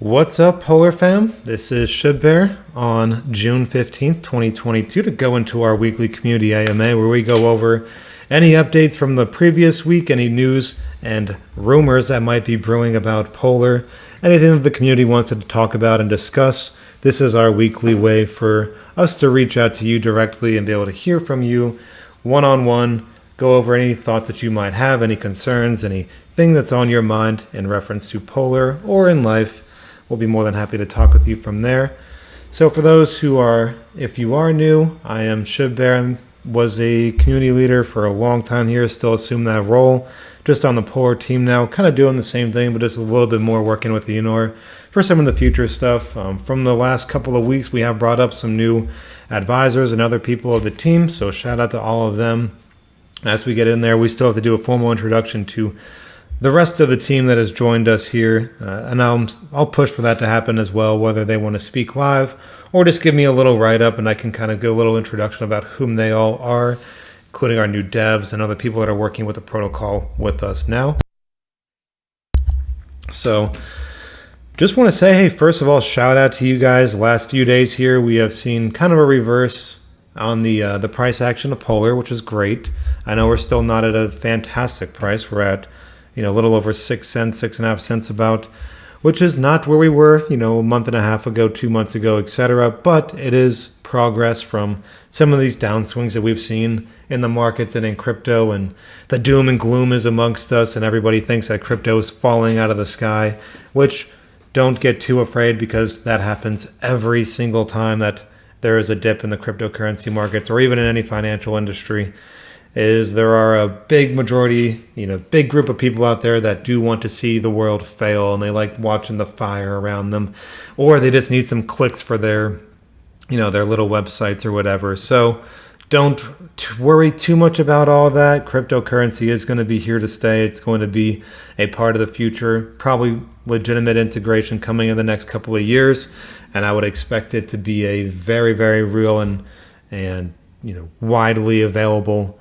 What's up, Polar Fam? This is Shibbear on June 15th, 2022 to go into our weekly community AMA where we go over any updates from the previous week, any news and rumors that might be brewing about Polar, anything that the community wants to talk about and discuss. This is our weekly way for us to reach out to you directly and be able to hear from you one-on-one, go over any thoughts that you might have, any concerns, anything that's on your mind in reference to Polar or in life. We'll be more than happy to talk with you from there. So for those who are, if you are new, I am Shibbear, was a community leader for a long time here, still assume that role, just on the Polar team now, kind of doing the same thing, but just a little bit more working with the Enor for some of the future stuff. From the last couple of weeks, we have brought up some new advisors and other people of the team, so shout out to all of them. As we get in there, we still have to do a formal introduction to the rest of the team that has joined us here, and I'll push for that to happen as well, whether they want to speak live or just give me a little write-up and I can kind of give a little introduction about whom they all are, including our new devs and other people that are working with the protocol with us now. So just want to say, hey, first of all, shout out to you guys. Last few days here, we have seen kind of a reverse on the price action of Polar, which is great. I know we're still not at a fantastic price. We're at a little over 6 cents, 6.5 cents about, which is not where we were, a month and a half ago, 2 months ago, etc. But it is progress from some of these downswings that we've seen in the markets and in crypto, and the doom and gloom is amongst us, and everybody thinks that crypto is falling out of the sky, which don't get too afraid because that happens every single time that there is a dip in the cryptocurrency markets or even in any financial industry. Is there are a big majority, big group of people out there that do want to see the world fail and they like watching the fire around them, or they just need some clicks for their little websites or whatever. So don't worry too much about all that. Cryptocurrency is going to be here to stay. It's going to be a part of the future, probably legitimate integration coming in the next couple of years. And I would expect it to be a very, very real and widely available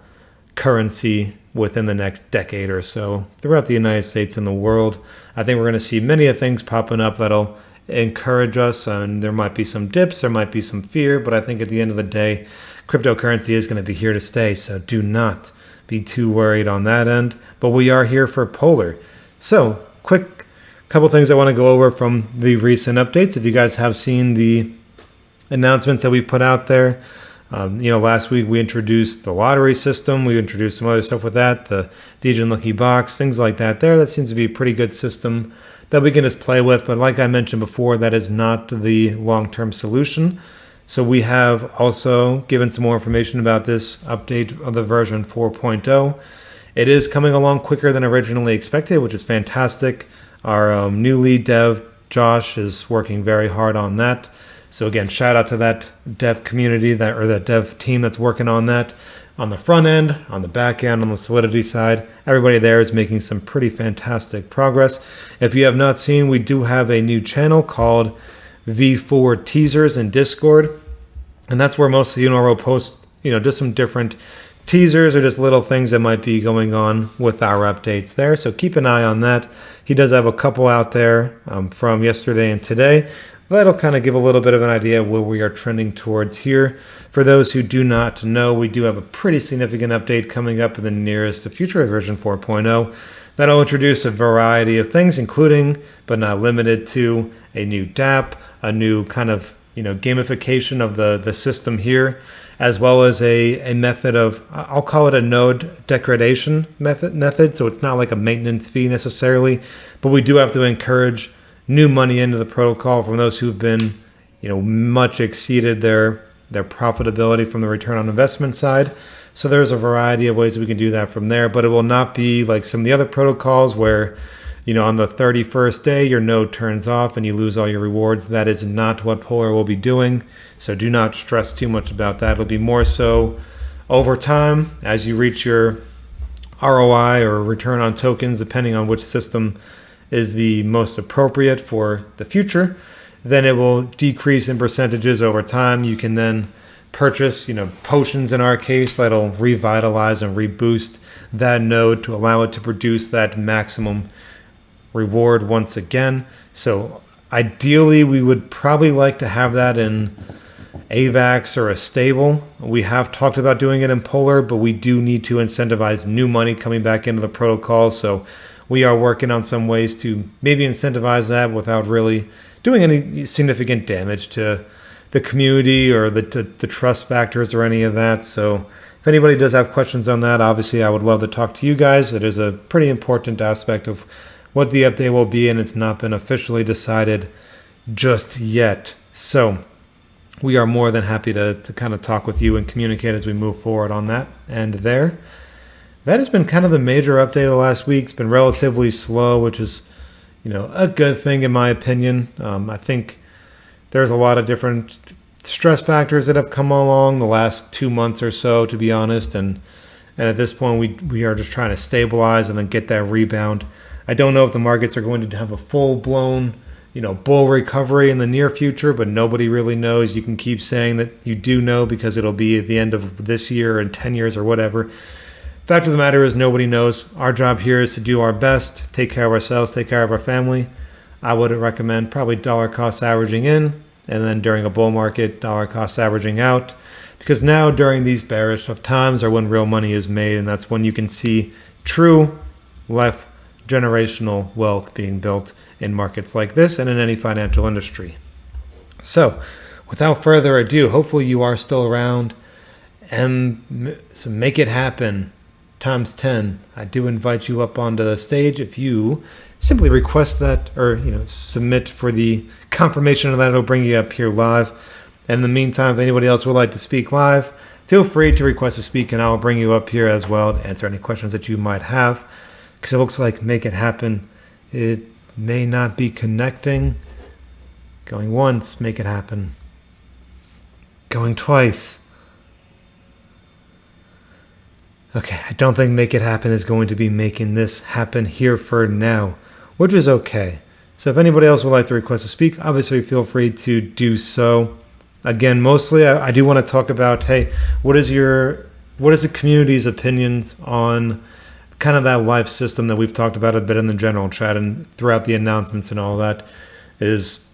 currency within the next decade or so throughout the United States and the world. I think we're going to see many of things popping up that'll encourage us, and there might be some dips, there might be some fear, but I think at the end of the day, cryptocurrency is going to be here to stay, so do not be too worried on that end. But we are here for Polar. So, quick couple things I want to go over from the recent updates. If you guys have seen the announcements that we put out there, last week we introduced the lottery system. We introduced some other stuff with that, the DJ Lucky Box, things like that there. That seems to be a pretty good system that we can just play with. But like I mentioned before, that is not the long-term solution. So we have also given some more information about this update of the version 4.0. It is coming along quicker than originally expected, which is fantastic. Our new lead dev, Josh, is working very hard on that. So again, shout out to that dev community, that dev team that's working on that. On the front end, on the back end, on the Solidity side, everybody there is making some pretty fantastic progress. If you have not seen, we do have a new channel called V4 Teasers in Discord. And that's where most of the Enor posts, just some different teasers or just little things that might be going on with our updates there. So keep an eye on that. He does have a couple out there from yesterday and today. That'll kind of give a little bit of an idea of where we are trending towards here. For those who do not know, we do have a pretty significant update coming up in the nearest future, version 4.0. That'll introduce a variety of things, including, but not limited to, a new DApp, a new kind of gamification of the system here, as well as a method of, I'll call it a node degradation method. So it's not like a maintenance fee necessarily, but we do have to encourage new money into the protocol from those who've been, much exceeded their profitability from the return on investment side. So there's a variety of ways we can do that from there, but it will not be like some of the other protocols where, on the 31st day, your node turns off and you lose all your rewards. That is not what Polar will be doing. So do not stress too much about that. It'll be more so over time as you reach your ROI or return on tokens, depending on which system is the most appropriate for the future, then it will decrease in percentages over time. You can then purchase, potions in our case, that'll revitalize and reboost that node to allow it to produce that maximum reward once again. So Ideally, we would probably like to have that in AVAX or a stable. We have talked about doing it in Polar, but we do need to incentivize new money coming back into the protocol. So we are working on some ways to maybe incentivize that without really doing any significant damage to the community or the trust factors or any of that. So if anybody does have questions on that, obviously I would love to talk to you guys. It is a pretty important aspect of what the update will be, and it's not been officially decided just yet. So we are more than happy to kind of talk with you and communicate as we move forward on that. And there, that has been kind of the major update of the last week. It's been relatively slow, which is, a good thing in my opinion. I think there's a lot of different stress factors that have come along the last 2 months or so, to be honest. And at this point, we are just trying to stabilize and then get that rebound. I don't know if the markets are going to have a full-blown, bull recovery in the near future, but nobody really knows. You can keep saying that you do know because it'll be at the end of this year or in 10 years or whatever. Fact of the matter is nobody knows. Our job here is to do our best, take care of ourselves, take care of our family. I would recommend probably dollar cost averaging in, and then during a bull market, dollar cost averaging out. Because now during these bearish of times are when real money is made, and that's when you can see true life generational wealth being built in markets like this and in any financial industry. So without further ado, hopefully you are still around, and so make it happen times 10. I do invite you up onto the stage. If you simply request that or submit for the confirmation of that, it'll bring you up here live. And in the meantime, if anybody else would like to speak live, feel free to request to speak and I'll bring you up here as well to answer any questions that you might have. Because it looks like make it happen, it may not be connecting. Going once, make it happen. Going twice. Okay, I don't think make it happen is going to be making this happen here for now, which is okay. So if anybody else would like to request to speak, obviously feel free to do so. Again, mostly I do want to talk about, hey, what is the community's opinions on kind of that life system that we've talked about a bit in the general chat and throughout the announcements and all that. Is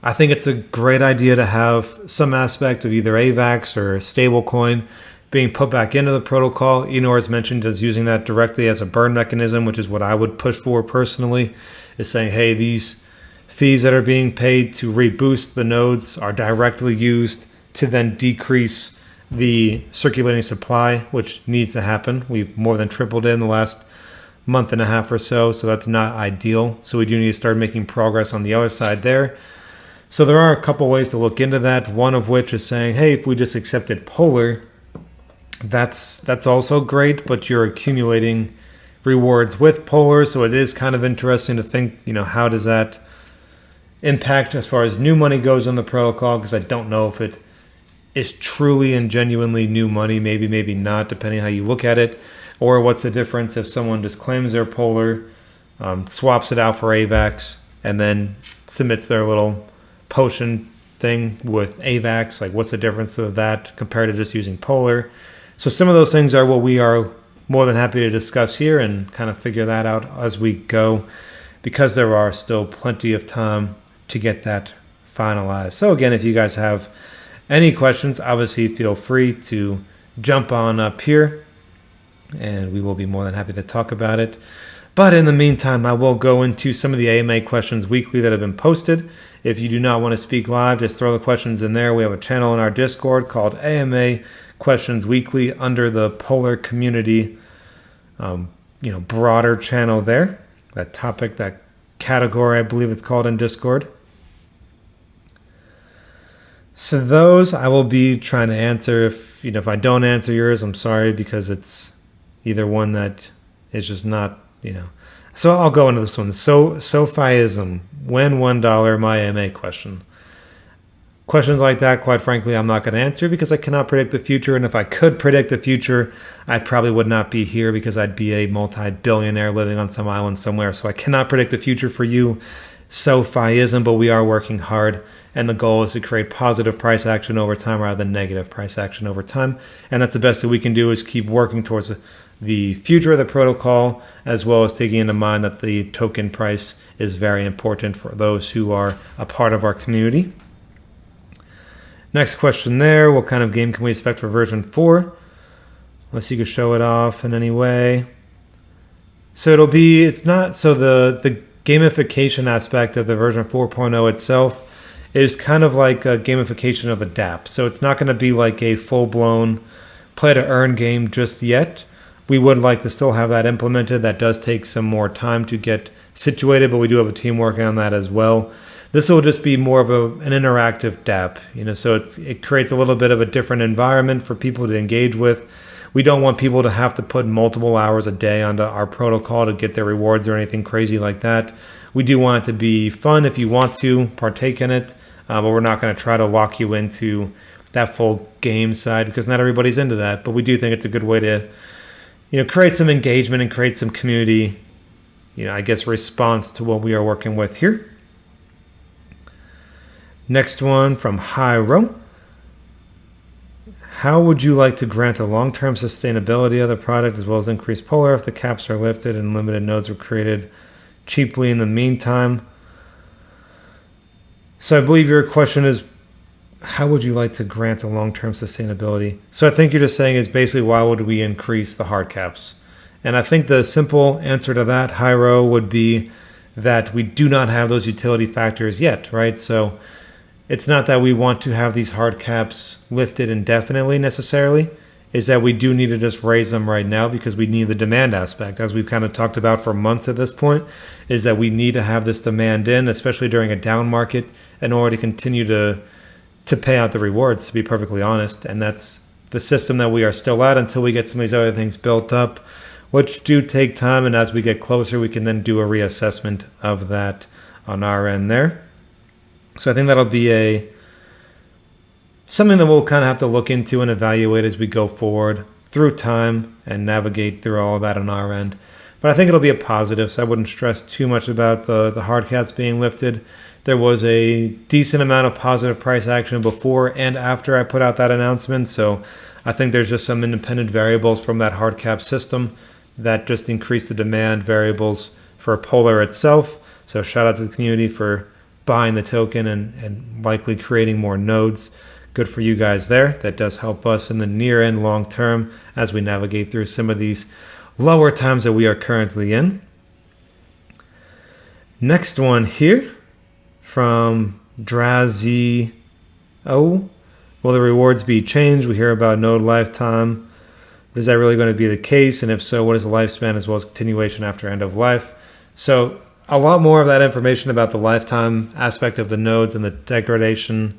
I think it's a great idea to have some aspect of either AVAX or a stable coin being put back into the protocol. Enor has mentioned as using that directly as a burn mechanism, which is what I would push for personally, is saying, hey, these fees that are being paid to reboost the nodes are directly used to then decrease the circulating supply, which needs to happen. We've more than tripled it in the last month and a half or so that's not ideal. So we do need to start making progress on the other side there. So there are a couple ways to look into that, one of which is saying, hey, if we just accepted Polar, that's also great, but you're accumulating rewards with Polar, so it is kind of interesting to think, how does that impact as far as new money goes on the protocol, because I don't know if it is truly and genuinely new money, maybe not, depending how you look at it, or what's the difference if someone just claims their Polar, swaps it out for AVAX, and then submits their little potion thing with AVAX, like what's the difference of that compared to just using Polar? So some of those things are what we are more than happy to discuss here and kind of figure that out as we go, because there are still plenty of time to get that finalized. So again, if you guys have any questions, obviously feel free to jump on up here and we will be more than happy to talk about it. But in the meantime, I will go into some of the AMA questions weekly that have been posted. If you do not want to speak live, just throw the questions in there. We have a channel in our Discord called AMA Questions Weekly under the Polar Community, broader channel there. That topic, that category, I believe it's called in Discord. So those I will be trying to answer. If I don't answer yours, I'm sorry, because it's either one that is just not, So I'll go into this one. So SoFiism, when $1, my AMA question. Questions like that, quite frankly, I'm not going to answer because I cannot predict the future. And if I could predict the future, I probably would not be here because I'd be a multi-billionaire living on some island somewhere. So I cannot predict the future for you, SoFiism, but we are working hard. And the goal is to create positive price action over time rather than negative price action over time. And that's the best that we can do is keep working towards the future of the protocol, as well as taking into mind that the token price is very important for those who are a part of our community. Next question there, what kind of game can we expect for version 4? Unless you could show it off in any way. So the gamification aspect of the version 4.0 itself is kind of like a gamification of the DApp. So it's not going to be like a full-blown play-to-earn game just yet. We would like to still have that implemented. That does take some more time to get situated, but we do have a team working on that as well. This will just be more of an interactive DApp, so it creates a little bit of a different environment for people to engage with. We don't want people to have to put multiple hours a day onto our protocol to get their rewards or anything crazy like that. We do want it to be fun if you want to partake in it, but we're not going to try to lock you into that full game side because not everybody's into that. But we do think it's a good way to, create some engagement and create some community, response to what we are working with here. Next one from Hyro. How would you like to grant a long-term sustainability of the product as well as increase Polar if the caps are lifted and limited nodes were created cheaply in the meantime? So I believe your question is, how would you like to grant a long-term sustainability? So I think you're just saying is basically why would we increase the hard caps? And I think the simple answer to that, Hyro, would be that we do not have those utility factors yet, right? So it's not that we want to have these hard caps lifted indefinitely necessarily, is that we do need to just raise them right now because we need the demand aspect. As we've kind of talked about for months at this point, is that we need to have this demand in, especially during a down market, in order to continue to pay out the rewards, to be perfectly honest. And that's the system that we are still at until we get some of these other things built up, which do take time. And as we get closer, we can then do a reassessment of that on our end there. So I think that'll be something that we'll kind of have to look into and evaluate as we go forward through time and navigate through all of that on our end. But I think it'll be a positive, so I wouldn't stress too much about the hard caps being lifted. There was a decent amount of positive price action before and after I put out that announcement, so I think there's just some independent variables from that hard cap system that just increase the demand variables for Polar itself. So shout out to the community for buying the token and likely creating more nodes. Good for you guys there. That does help us in the near and long term as we navigate through some of these lower times that we are currently in. Next one here from Drazi. Will the rewards be changed? We hear about node lifetime. Is that really going to be the case? And if so, what is the lifespan as well as continuation after end of life? So a lot more of that information about the lifetime aspect of the nodes and the degradation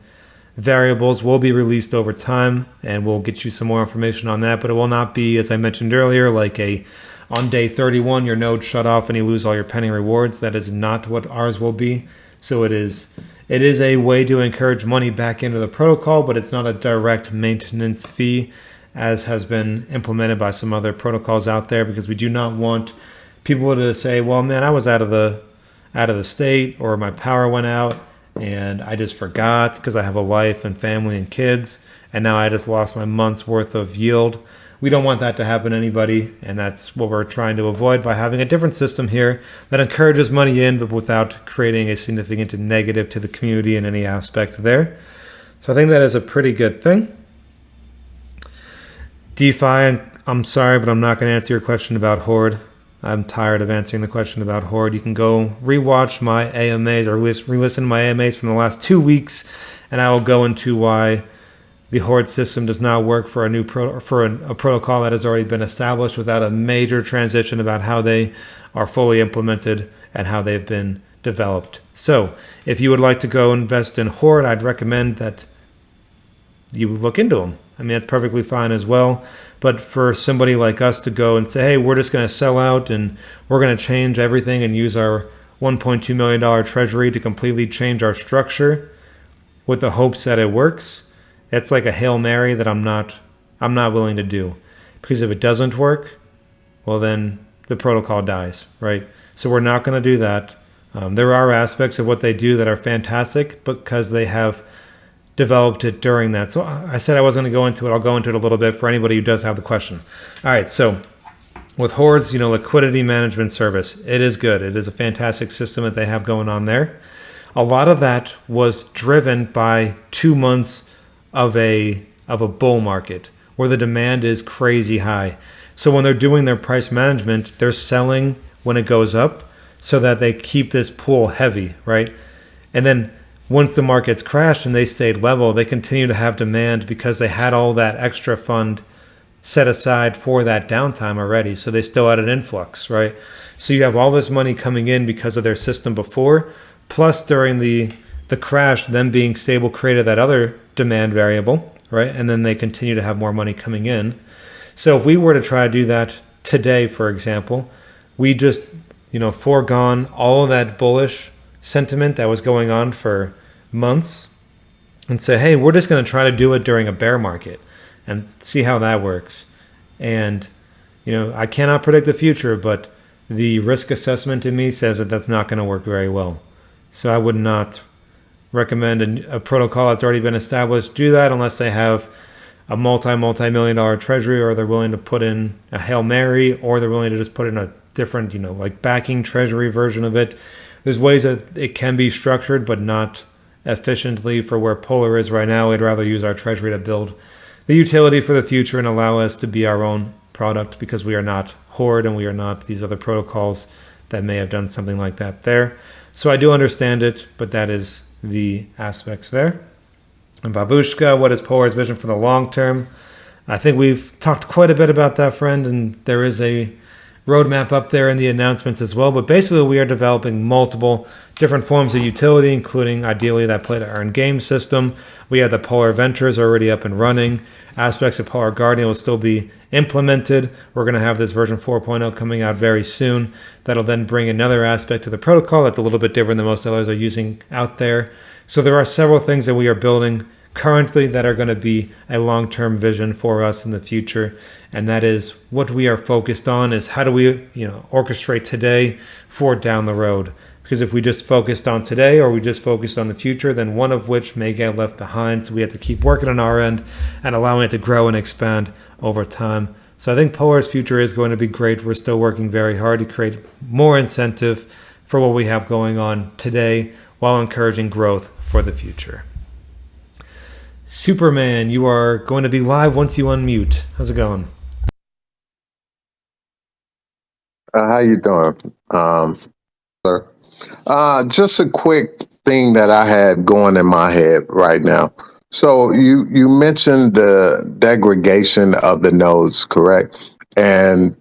variables will be released over time, and we'll get you some more information on that. But it will not be, as I mentioned earlier, like on day 31 your node shut off and you lose all your pending rewards. That is not what ours will be. So it is a way to encourage money back into the protocol, but it's not a direct maintenance fee as has been implemented by some other protocols out there, because we do not want people to say, well, man, I was out of the state, or my power went out and I just forgot because I have a life and family and kids, and now I just lost my month's worth of yield. We don't want that to happen to anybody, and that's what we're trying to avoid by having a different system here that encourages money in, but without creating a significant negative to the community in any aspect there. So I think that is a pretty good thing. DeFi, I'm sorry, but I'm not going to answer your question about Horde. I'm tired of answering the question about Horde. You can go rewatch my AMAs or re-listen to my AMAs from the last 2 weeks, and I will go into why the Horde system does not work for a protocol that has already been established without a major transition about how they are fully implemented and how they've been developed. So if you would like to go invest in Horde, I'd recommend that you look into them. I mean, it's perfectly fine as well. But for somebody like us to go and say, hey, we're just going to sell out and we're going to change everything and use our $1.2 million treasury to completely change our structure with the hopes that it works, it's like a Hail Mary that I'm not willing to do. Because if it doesn't work, well, then the protocol dies, right? So we're not going to do that. There are aspects of what they do that are fantastic because they have developed it during that. So I said I wasn't going to go into it. I'll go into it a little bit for anybody who does have the question. All right, so with Horde's, liquidity management service, it is good. It is a fantastic system that they have going on there. A lot of that was driven by 2 months of a bull market where the demand is crazy high. So when they're doing their price management, they're selling when it goes up so that they keep this pool heavy, right? And then once the markets crashed and they stayed level, they continue to have demand because they had all that extra fund set aside for that downtime already. So they still had an influx, right? So you have all this money coming in because of their system before, plus during the crash, them being stable created that other demand variable, right? And then they continue to have more money coming in. So if we were to try to do that today, for example, we just, foregone all of that bullish sentiment that was going on for months and say, hey, we're just going to try to do it during a bear market and see how that works. And, I cannot predict the future, but the risk assessment in me says that that's not going to work very well. So I would not recommend a protocol that's already been established do that unless they have a multi-million dollar treasury, or they're willing to put in a Hail Mary, or they're willing to just put in a different, like backing treasury version of it. There's ways that it can be structured, but not efficiently for where Polar is right now. We'd rather use our treasury to build the utility for the future and allow us to be our own product, because we are not Horde and we are not these other protocols that may have done something like that there. So I do understand it, but that is the aspects there. And Babushka, what is Polar's vision for the long term? I think we've talked quite a bit about that, friend, and there is a roadmap up there in the announcements as well. But basically, we are developing multiple different forms of utility, including ideally that play to earn game system. We have the Polar Ventures already up and running. Aspects of Polar Guardian will still be implemented. We're going to have this version 4.0 coming out very soon. That'll then bring another aspect to the protocol that's a little bit different than most others are using out there. So there are several things that we are building currently that are going to be a long-term vision for us in the future. And that is what we are focused on, is how do we, orchestrate today for down the road. Because if we just focused on today or we just focused on the future, then one of which may get left behind. So we have to keep working on our end and allowing it to grow and expand over time. So I think Polar's future is going to be great. We're still working very hard to create more incentive for what we have going on today while encouraging growth for the future. Superman, you are going to be live once you unmute. How's it going? How you doing, sir? Just a quick thing that I had going in my head right now. So you mentioned the degradation of the nodes, correct? And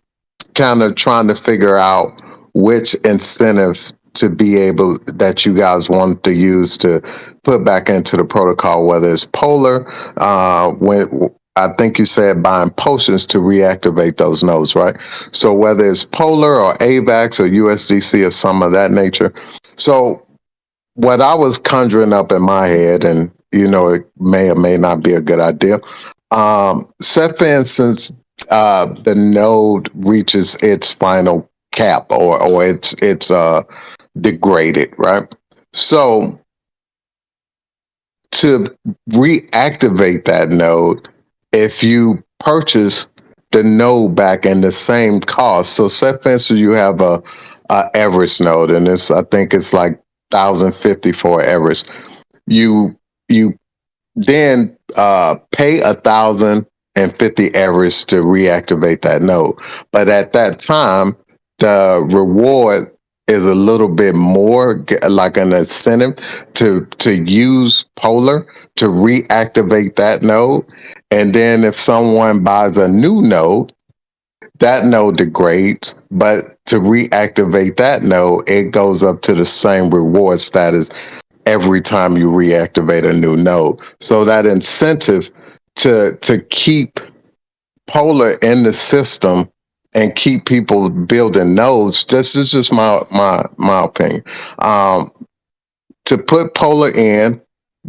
kind of trying to figure out which incentive to be able that you guys want to use to put back into the protocol, whether it's Polar, when I think you said buying potions to reactivate those nodes, right? So whether it's Polar or AVAX or USDC or some of that nature. So what I was conjuring up in my head, and it may or may not be a good idea. Set for instance, the node reaches its final cap, or it's degraded, right? So to reactivate that node, if you purchase the node back in the same cost, so set for instance you have a Everest node, and I think it's like 1,050 for Everest. You then pay 1,050 Everest to reactivate that node, but at that time the reward is a little bit more like an incentive to use Polar to reactivate that node. And then if someone buys a new node, that node degrades, but to reactivate that node, it goes up to the same reward status every time you reactivate a new node. So that incentive to keep Polar in the system and keep people building nodes. This is just my opinion. To put Polar in,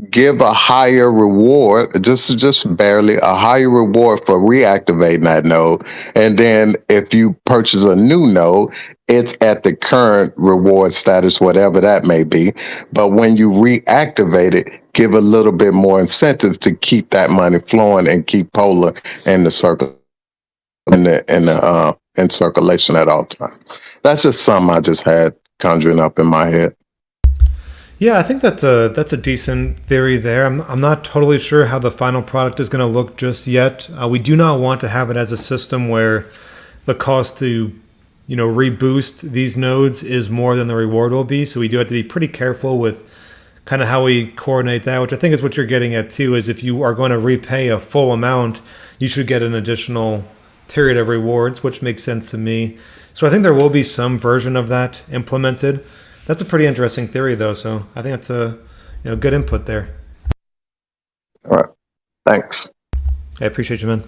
give a higher reward, just barely a higher reward for reactivating that node, and then if you purchase a new node, it's at the current reward status, whatever that may be. But when you reactivate it, give a little bit more incentive to keep that money flowing and keep Polar in the circle, in the in circulation at all times. That's just something I just had conjuring up in my head. Yeah, I think that's a decent theory there. I'm not totally sure how the final product is going to look just yet. We do not want to have it as a system where the cost to reboost these nodes is more than the reward will be. So we do have to be pretty careful with kind of how we coordinate that, which I think is what you're getting at too. Is if you are going to repay a full amount, you should get an additional period of rewards, which makes sense to me. So I think there will be some version of that implemented. That's a pretty interesting theory, though. So I think that's a good input there. All right. Thanks. I appreciate you, man.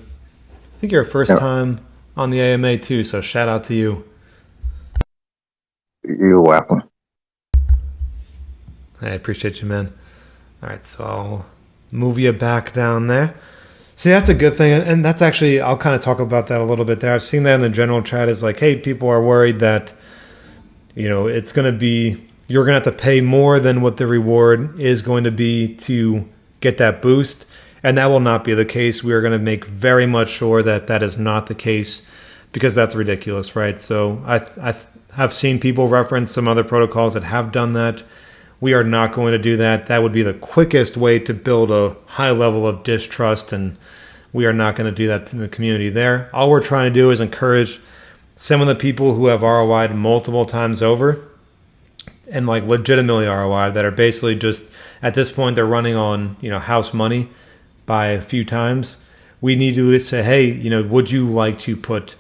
I think you're a first time on the AMA too, so shout out to you. You're welcome. I appreciate you, man. All right, so I'll move you back down there. See, that's a good thing, and that's actually, I'll kind of talk about that a little bit there. I've seen that in the general chat is like, hey, people are worried that it's going to be, you're going to have to pay more than what the reward is going to be to get that boost. And that will not be the case. We are going to make very much sure that that is not the case, because that's ridiculous, right? So I have seen people reference some other protocols that have done that. We are not going to do that. That would be the quickest way to build a high level of distrust, and we are not going to do that in the community there. All we're trying to do is encourage some of the people who have ROI'd multiple times over, and like legitimately ROI, that are basically just at this point they're running on house money by a few times. We need to say, hey, would you like to put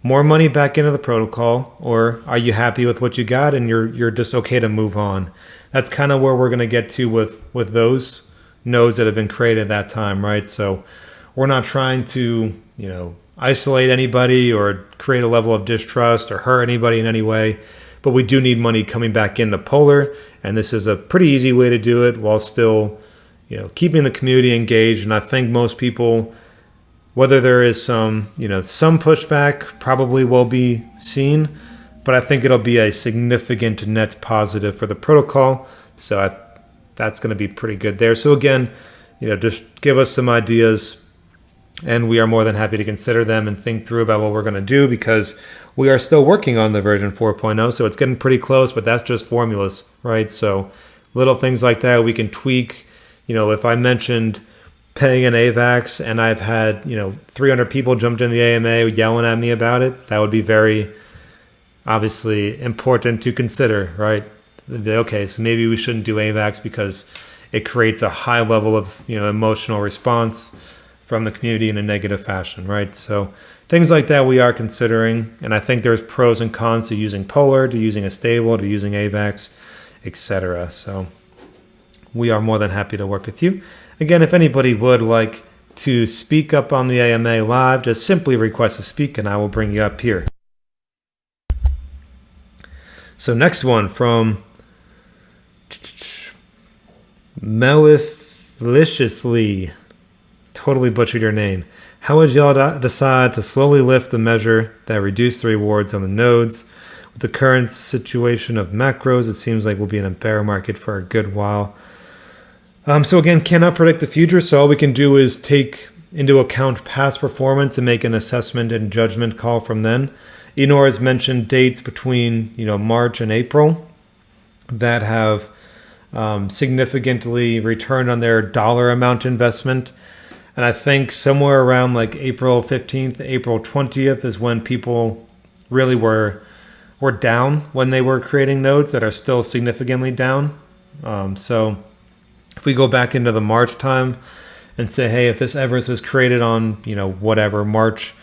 more money back into the protocol, or are you happy with what you got and you're just okay to move on? That's kind of where we're going to get to with those nodes that have been created at that time, right? So we're not trying to isolate anybody or create a level of distrust or hurt anybody in any way, but we do need money coming back into Polar, and this is a pretty easy way to do it while still keeping the community engaged. And I think most people, whether there is some pushback, probably will be seen, but I think it'll be a significant net positive for the protocol. So that's going to be pretty good there. So again, just give us some ideas, and we are more than happy to consider them and think through about what we're going to do, because we are still working on the version 4.0. So it's getting pretty close, but that's just formulas, right? So little things like that we can tweak. If I mentioned paying an AVAX and I've had 300 people jumped in the AMA yelling at me about it, that would be very obviously important to consider, right? Okay, so maybe we shouldn't do AVAX because it creates a high level of emotional response from the community in a negative fashion, right? So things like that we are considering, and I think there's pros and cons to using Polar, to using a stable, to using AVAX, etc. So we are more than happy to work with you. Again, if anybody would like to speak up on the AMA live, just simply request to speak and I will bring you up here. So next one from Maliciously. Totally butchered your name. How would y'all decide to slowly lift the measure that reduced the rewards on the nodes? With the current situation of macros, it seems like we'll be in a bear market for a good while. So again, cannot predict the future, so all we can do is take into account past performance and make an assessment and judgment call from then. Enor has mentioned dates between March and April that have significantly returned on their dollar amount investment. And I think somewhere around like April 15th, April 20th is when people really were down when they were creating nodes that are still significantly down. So if we go back into the March time and say, hey, if this Everest was created on, March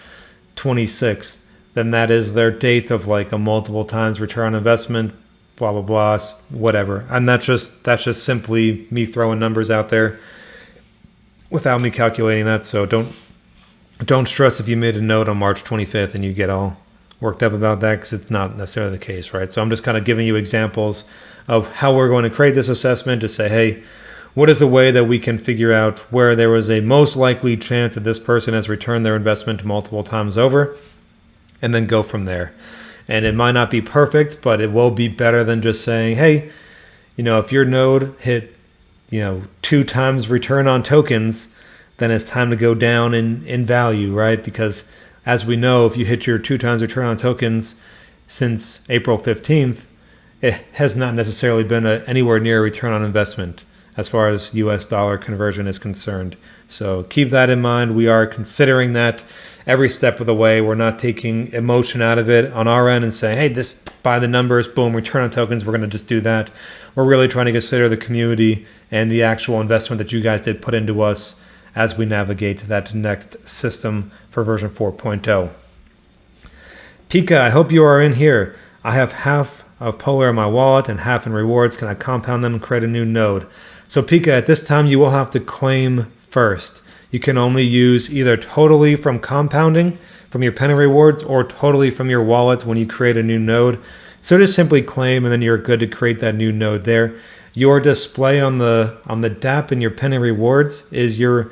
26th, then that is their date of like a multiple times return on investment, blah, blah, blah, whatever. And that's just simply me throwing numbers out there without me calculating that. So don't stress if you made a note on March 25th and you get all worked up about that, because it's not necessarily the case, right? So I'm just kind of giving you examples of how we're going to create this assessment to say, hey, what is a way that we can figure out where there was a most likely chance that this person has returned their investment multiple times over, and then go from there. And it might not be perfect, but it will be better than just saying, hey, if your node hit 2 times return on tokens, then it's time to go down in value, right? Because as we know, if you hit your 2 times return on tokens since April 15th, it has not necessarily been anywhere near a return on investment as far as US dollar conversion is concerned. So keep that in mind. We are considering that every step of the way. We're not taking emotion out of it on our end and saying, hey, this by the numbers, boom, return on tokens, we're going to just do that. We're really trying to consider the community and the actual investment that you guys did put into us as we navigate that next system for version 4.0. Pika, I hope you are in here. I have half of Polar in my wallet and half in rewards. Can I compound them and create a new node? So Pika, at this time, you will have to claim first. You can only use either totally from compounding from your penny rewards or totally from your wallet when you create a new node. So just simply claim and then you're good to create that new node there. Your display on the DApp in your penny rewards is your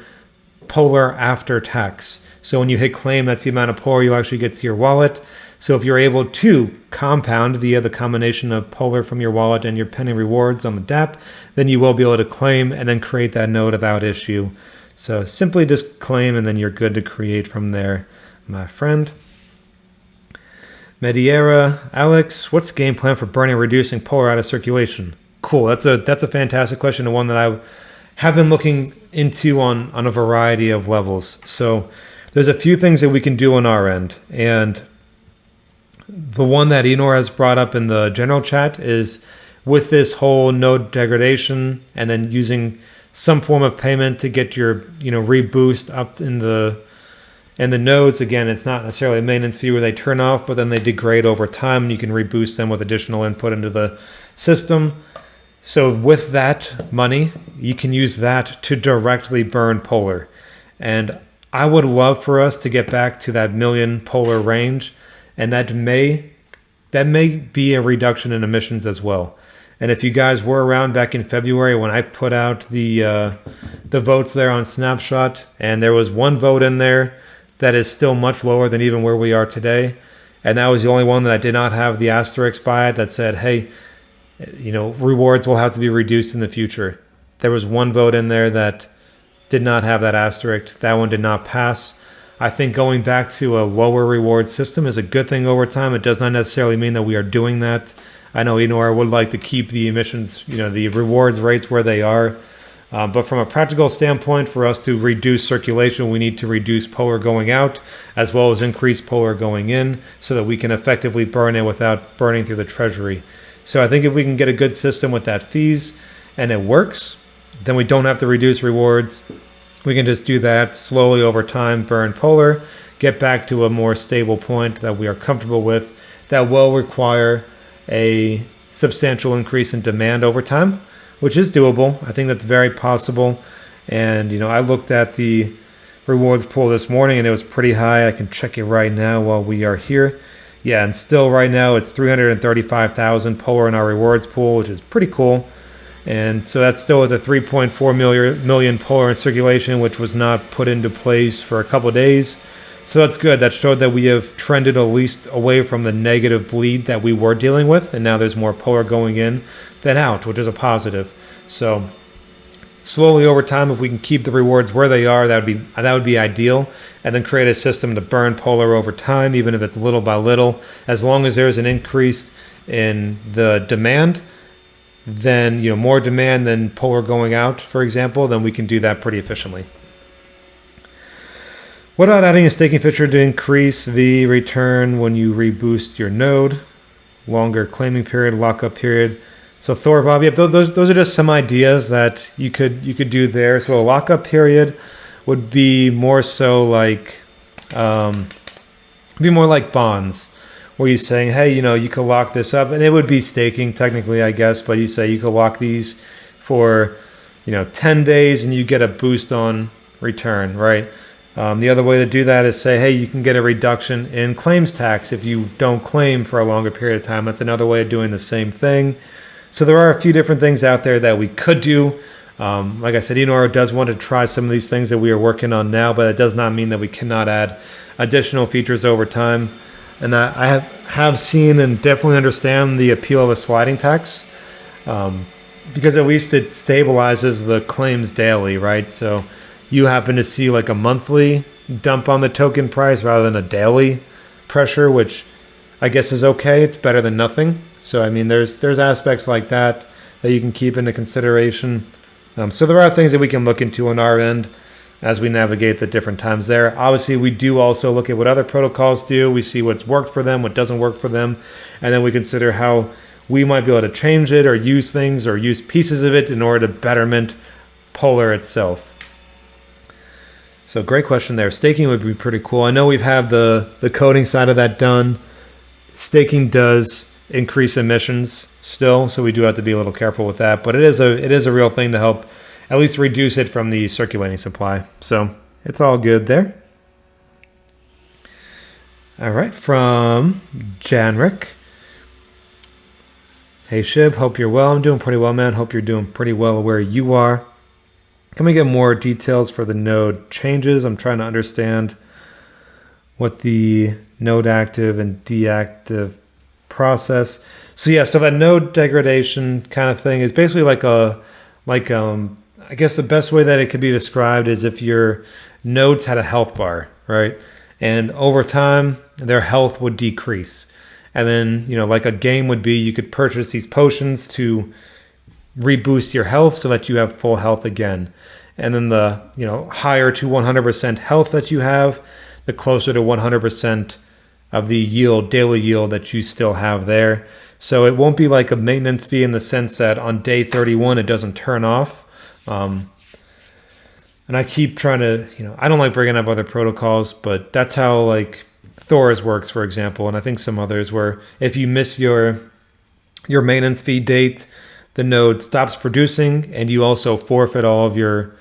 Polar after tax. So when you hit claim, that's the amount of Polar you'll actually get to your wallet. So if you're able to compound via the combination of Polar from your wallet and your penny rewards on the DApp, then you will be able to claim and then create that node without issue. So simply just claim and then you're good to create from there, my friend. Mediera, Alex, what's the game plan for burning and reducing Polar out of circulation? Cool, that's a fantastic question and one that I have been looking into on a variety of levels. So there's a few things that we can do on our end, and the one that Enor has brought up in the general chat is with this whole node degradation and then using some form of payment to get your reboost up in the nodes. Again, it's not necessarily a maintenance fee where they turn off, but then they degrade over time and you can reboost them with additional input into the system. So with that money, you can use that to directly burn Polar. And I would love for us to get back to that 1 million Polar range. And that may be a reduction in emissions as well. And if you guys were around back in February when I put out the votes there on Snapshot, and there was one vote in there that is still much lower than even where we are today, and that was the only one that I did not have the asterisk by it that said, hey, rewards will have to be reduced in the future. There was one vote in there that did not have that asterisk. That one did not pass. I think going back to a lower reward system is a good thing over time. It does not necessarily mean that we are doing that. I know Enor would like to keep the emissions, the rewards rates where they are. But from a practical standpoint, for us to reduce circulation, we need to reduce Polar going out as well as increase Polar going in so that we can effectively burn it without burning through the treasury. So I think if we can get a good system with that fees and it works, then we don't have to reduce rewards. We can just do that slowly over time, burn Polar, get back to a more stable point that we are comfortable with that will require a substantial increase in demand over time, which is doable. I think that's very possible. And, I looked at the rewards pool this morning and it was pretty high. I can check it right now while we are here. Yeah, and still right now it's 335,000 Polar in our rewards pool, which is pretty cool. And so that's still at the 3.4 million Polar in circulation, which was not put into place for a couple of days. So that's good. That showed that we have trended at least away from the negative bleed that we were dealing with. And now there's more Polar going in than out, which is a positive. So slowly over time, if we can keep the rewards where they are, that would be ideal. And then create a system to burn Polar over time, even if it's little by little. As long as there's an increase in the demand, then more demand than Polar going out, for example, then we can do that pretty efficiently. What about adding a staking feature to increase the return when you reboost your node? Longer claiming period, lockup period. So Thor, Bob, yep, those are just some ideas that you could do there. So a lockup period would be more so like bonds, where you're saying, hey, you could lock this up, and it would be staking technically, I guess, but you say you could lock these for 10 days and you get a boost on return, right? The other way to do that is say, hey, you can get a reduction in claims tax if you don't claim for a longer period of time. That's another way of doing the same thing. So there are a few different things out there that we could do. Like I said, Enor does want to try some of these things that we are working on now, but it does not mean that we cannot add additional features over time. And I have seen and definitely understand the appeal of a sliding tax, because at least it stabilizes the claims daily, right? So you happen to see like a monthly dump on the token price rather than a daily pressure, which I guess is okay. It's better than nothing. So I mean, there's aspects like that you can keep into consideration. So there are things that we can look into on our end as we navigate the different times there. Obviously, we do also look at what other protocols do. We see what's worked for them, what doesn't work for them, and then we consider how we might be able to change it or use things or use pieces of it in order to betterment Polar itself. So great question there. Staking would be pretty cool. I know we've had the coding side of that done. Staking does increase emissions still, so we do have to be a little careful with that. But it is a real thing to help at least reduce it from the circulating supply. So it's all good there. All right, from Janrik. Hey Shib, hope you're well. I'm doing pretty well, man. Hope you're doing pretty well where you are. Can we get more details for the node changes? I'm trying to understand what the node active and deactive process. So yeah, so that node degradation kind of thing is basically I guess the best way that it could be described is if your nodes had a health bar, right? And over time, their health would decrease. And then, like a game would be, you could purchase these potions to reboost your health so that you have full health again. And then the, higher to 100% health that you have, the closer to 100% of the yield, daily yield that you still have there. So it won't be like a maintenance fee in the sense that on day 31, it doesn't turn off. And I keep trying to, I don't like bringing up other protocols, but that's how like Thor's works, for example. And I think some others where if you miss your maintenance fee date, the node stops producing and you also forfeit all of your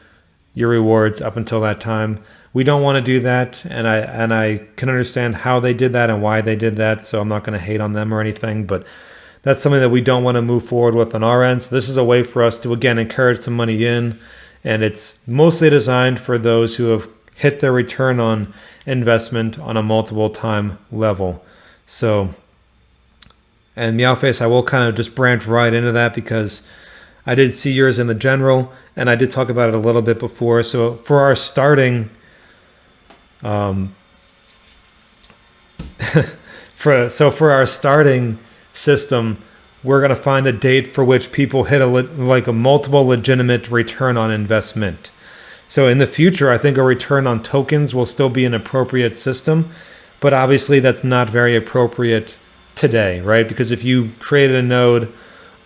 rewards up until that time. We don't want to do that. And I can understand how they did that and why they did that. So I'm not going to hate on them or anything, but that's something that we don't want to move forward with on our end. So this is a way for us to, again, encourage some money in. And it's mostly designed for those who have hit their return on investment on a multiple time level. So, and Meowface, I will kind of just branch right into that because I did see yours in the general, and I did talk about it a little bit before. So for our starting, for our starting system, we're going to find a date for which people hit a multiple legitimate return on investment. So in the future, I think a return on tokens will still be an appropriate system, but obviously that's not very appropriate today, right? Because if you created a node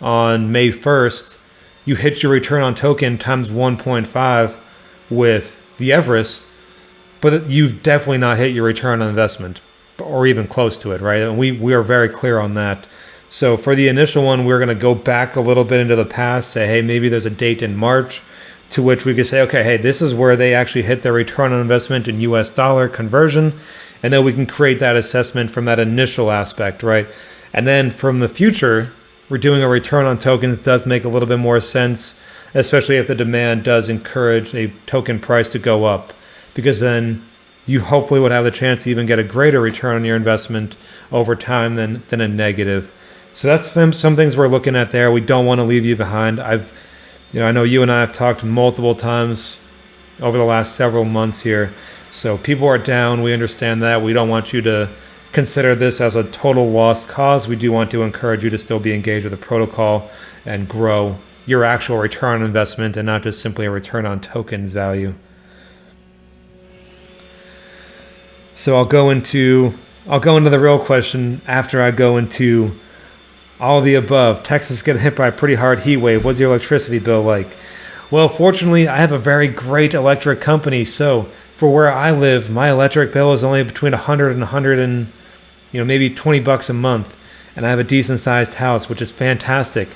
on May 1st, you hit your return on token times 1.5 with the Everest, but you've definitely not hit your return on investment or even close to it, right? And we are very clear on that. So for the initial one, we're going to go back a little bit into the past, say, hey, maybe there's a date in March to which we could say, okay, hey, this is where they actually hit their return on investment in US dollar conversion. And then we can create that assessment from that initial aspect, right? And then from the future, we're doing a return on tokens does make a little bit more sense, especially if the demand does encourage a token price to go up, because then you hopefully would have the chance to even get a greater return on your investment over time than a negative. So that's some things we're looking at there. We don't want to leave you behind. I know you and I have talked multiple times over the last several months here. So people are down. We understand that. We don't want you to consider this as a total lost cause. We do want to encourage you to still be engaged with the protocol and grow your actual return on investment and not just simply a return on tokens value. So I'll go into the real question after I go into all of the above. Texas getting hit by a pretty hard heat wave. What's your electricity bill like? Well, fortunately, I have a very great electric company. So for where I live, my electric bill is only between 100 and 100 and maybe $20 a month. And I have a decent sized house, which is fantastic.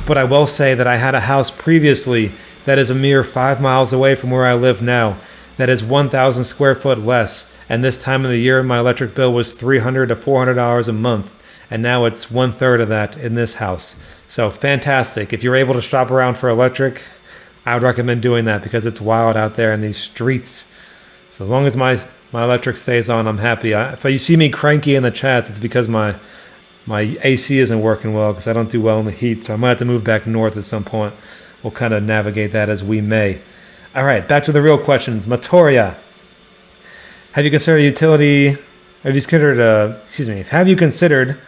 But I will say that I had a house previously that is a mere 5 miles away from where I live now that is 1,000 square foot less. And this time of the year, my electric bill was $300 to $400 a month. And now it's 1/3 of that in this house. So fantastic. If you're able to shop around for electric, I would recommend doing that because it's wild out there in these streets. So as long as my electric stays on, I'm happy. If you see me cranky in the chats, it's because my AC isn't working well because I don't do well in the heat. So I might have to move back north at some point. We'll kind of navigate that as we may. All right, back to the real questions. Matoria. Have you considered utility? Have you considered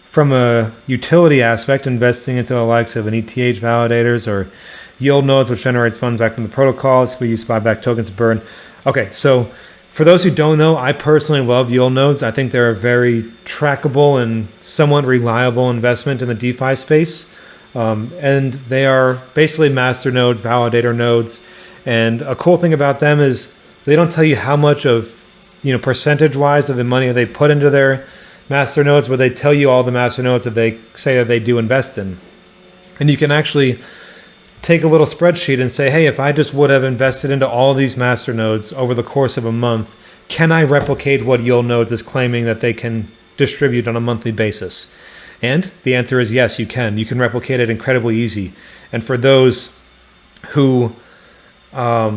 from a utility aspect investing into the likes of an ETH validators or yield nodes, which generates funds back from the protocol? It's we use to buy back tokens to burn. Okay, so for those who don't know, I personally love yield nodes. I think they're a very trackable and somewhat reliable investment in the DeFi space. And they are basically master nodes, validator nodes. And a cool thing about them is they don't tell you how much of, percentage wise of the money they put into their master nodes, but they tell you all the master nodes that they say that they do invest in. And you can actually take a little spreadsheet and say, hey, if I just would have invested into all these master nodes over the course of a month, can I replicate what yield nodes is claiming that they can distribute on a monthly basis? And the answer is yes, you can. You can replicate it incredibly easy. And for those who, are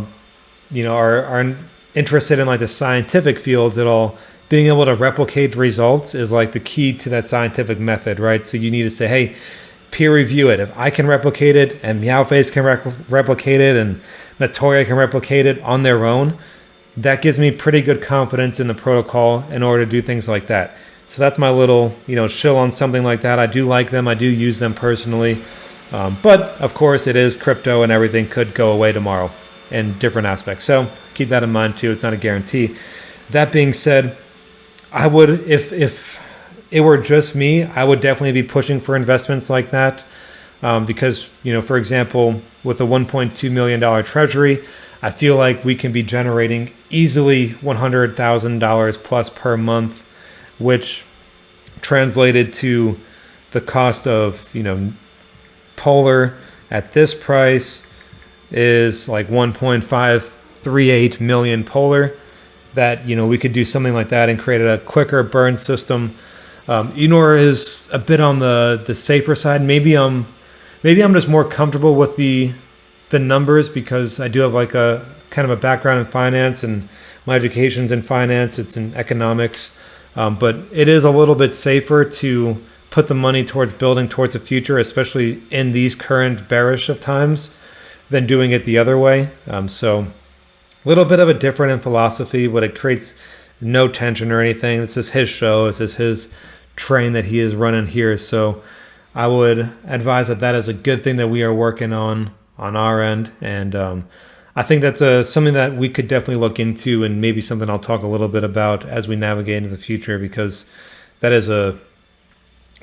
interested in like the scientific fields at all, being able to replicate results is like the key to that scientific method, right? So you need to say, hey, peer review it. If I can replicate it and Meowface can replicate it and Notoria can replicate it on their own, that gives me pretty good confidence in the protocol in order to do things like that. So that's my little, shill on something like that. I do like them. I do use them personally. But of course it is crypto and everything could go away tomorrow in different aspects. So keep that in mind too. It's not a guarantee. That being said, I would, if it were just me, I would definitely be pushing for investments like that. Because, for example, with a $1.2 million treasury, I feel like we can be generating easily $100,000 plus per month, which translated to the cost of, Polar at this price is like 1.538 million Polar. That, we could do something like that and create a quicker burn system. Enor is a bit on the safer side. Maybe I'm just more comfortable with the numbers because I do have like a kind of a background in finance and my education's in finance. It's in economics. But it is a little bit safer to put the money towards building towards the future, especially in these current bearish of times, than doing it the other way. So a little bit of a different in philosophy, but it creates no tension or anything. This is his show. This is his train that he is running here. So I would advise that is a good thing that we are working on our end. And I think that's something that we could definitely look into and maybe something I'll talk a little bit about as we navigate into the future, because that is a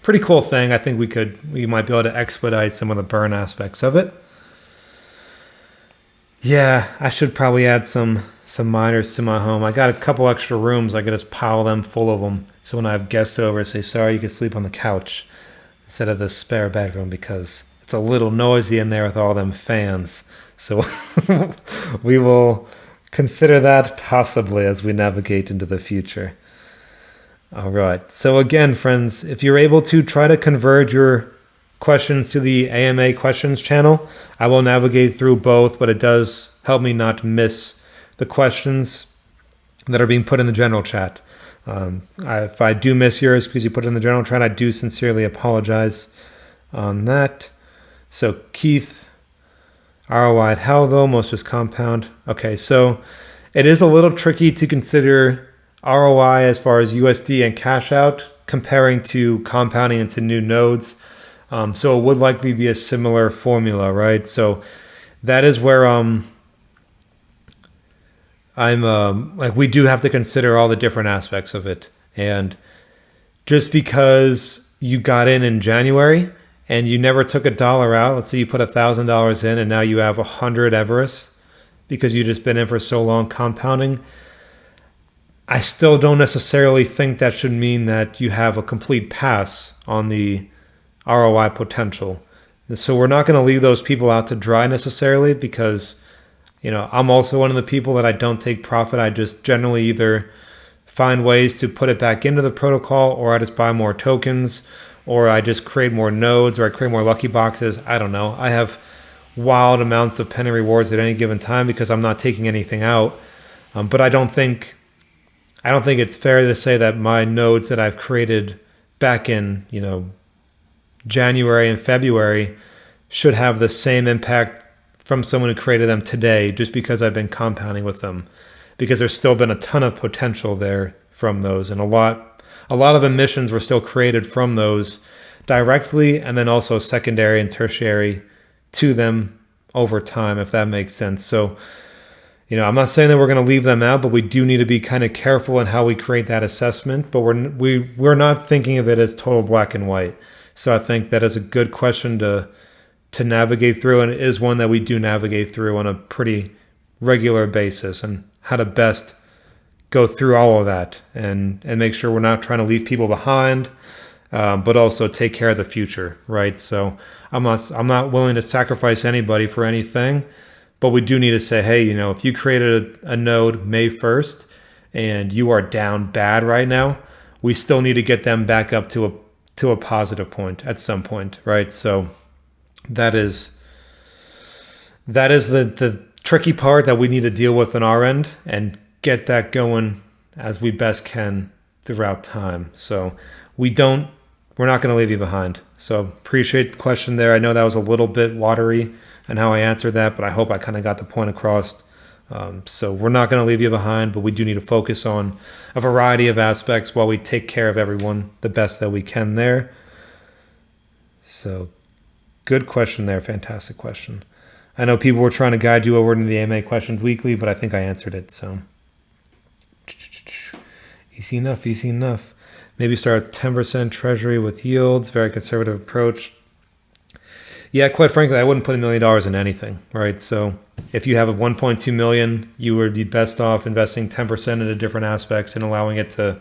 pretty cool thing. I think we might be able to expedite some of the burn aspects of it. Yeah, I should probably add some miners to my home. I got a couple extra rooms. I could just pile them full of them. So when I have guests over, I say, sorry, you can sleep on the couch instead of the spare bedroom because it's a little noisy in there with all them fans. So we will consider that possibly as we navigate into the future. All right. So again, friends, if you're able to try to converge your questions to the AMA questions channel, I will navigate through both, but it does help me not miss the questions that are being put in the general chat. If I do miss yours because you put it in the general chat, I do sincerely apologize on that. So Keith, ROI at how though? Most just compound. Okay, so it is a little tricky to consider ROI as far as USD and cash out comparing to compounding into new nodes. So it would likely be a similar formula, right? So that is where I'm like, we do have to consider all the different aspects of it. And just because you got in January and you never took $1 out, let's say you put $1,000 in and now you have 100 Everest because you've just been in for so long compounding, I still don't necessarily think that should mean that you have a complete pass on the ROI potential. So we're not going to leave those people out to dry necessarily because, I'm also one of the people that I don't take profit. I just generally either find ways to put it back into the protocol, or I just buy more tokens, or I just create more nodes, or I create more lucky boxes. I don't know. I have wild amounts of penny rewards at any given time because I'm not taking anything out. But I don't think it's fair to say that my nodes that I've created back in, January and February should have the same impact from someone who created them today just because I've been compounding with them. because there's still been a ton of potential there from those, and a lot of emissions were still created from those directly, and then also secondary and tertiary to them over time, if that makes sense. So, I'm not saying that we're going to leave them out, but we do need to be kind of careful in how we create that assessment. But we're not thinking of it as total black and white. So I think that is a good question to navigate through, and it is one that we do navigate through on a pretty regular basis, and how to best go through all of that and make sure we're not trying to leave people behind, but also take care of the future, right? So I'm not willing to sacrifice anybody for anything. But we do need to say, hey, if you created a node May 1st and you are down bad right now, we still need to get them back up to a positive point at some point, right? So that is the tricky part that we need to deal with on our end and get that going as we best can throughout time. So we're not going to leave you behind. So appreciate the question there. I know that was a little bit watery and how I answered that, but I hope I kind of got the point across. So we're not going to leave you behind, but we do need to focus on a variety of aspects while we take care of everyone the best that we can there. So good question there. Fantastic question. I know people were trying to guide you over into the AMA questions weekly, but I think I answered it. So easy enough. Maybe start 10% treasury with yields, very conservative approach. Yeah, quite frankly, I wouldn't put $1 million in anything, right? So if you have a 1.2 million, you would be best off investing 10% into different aspects and allowing it to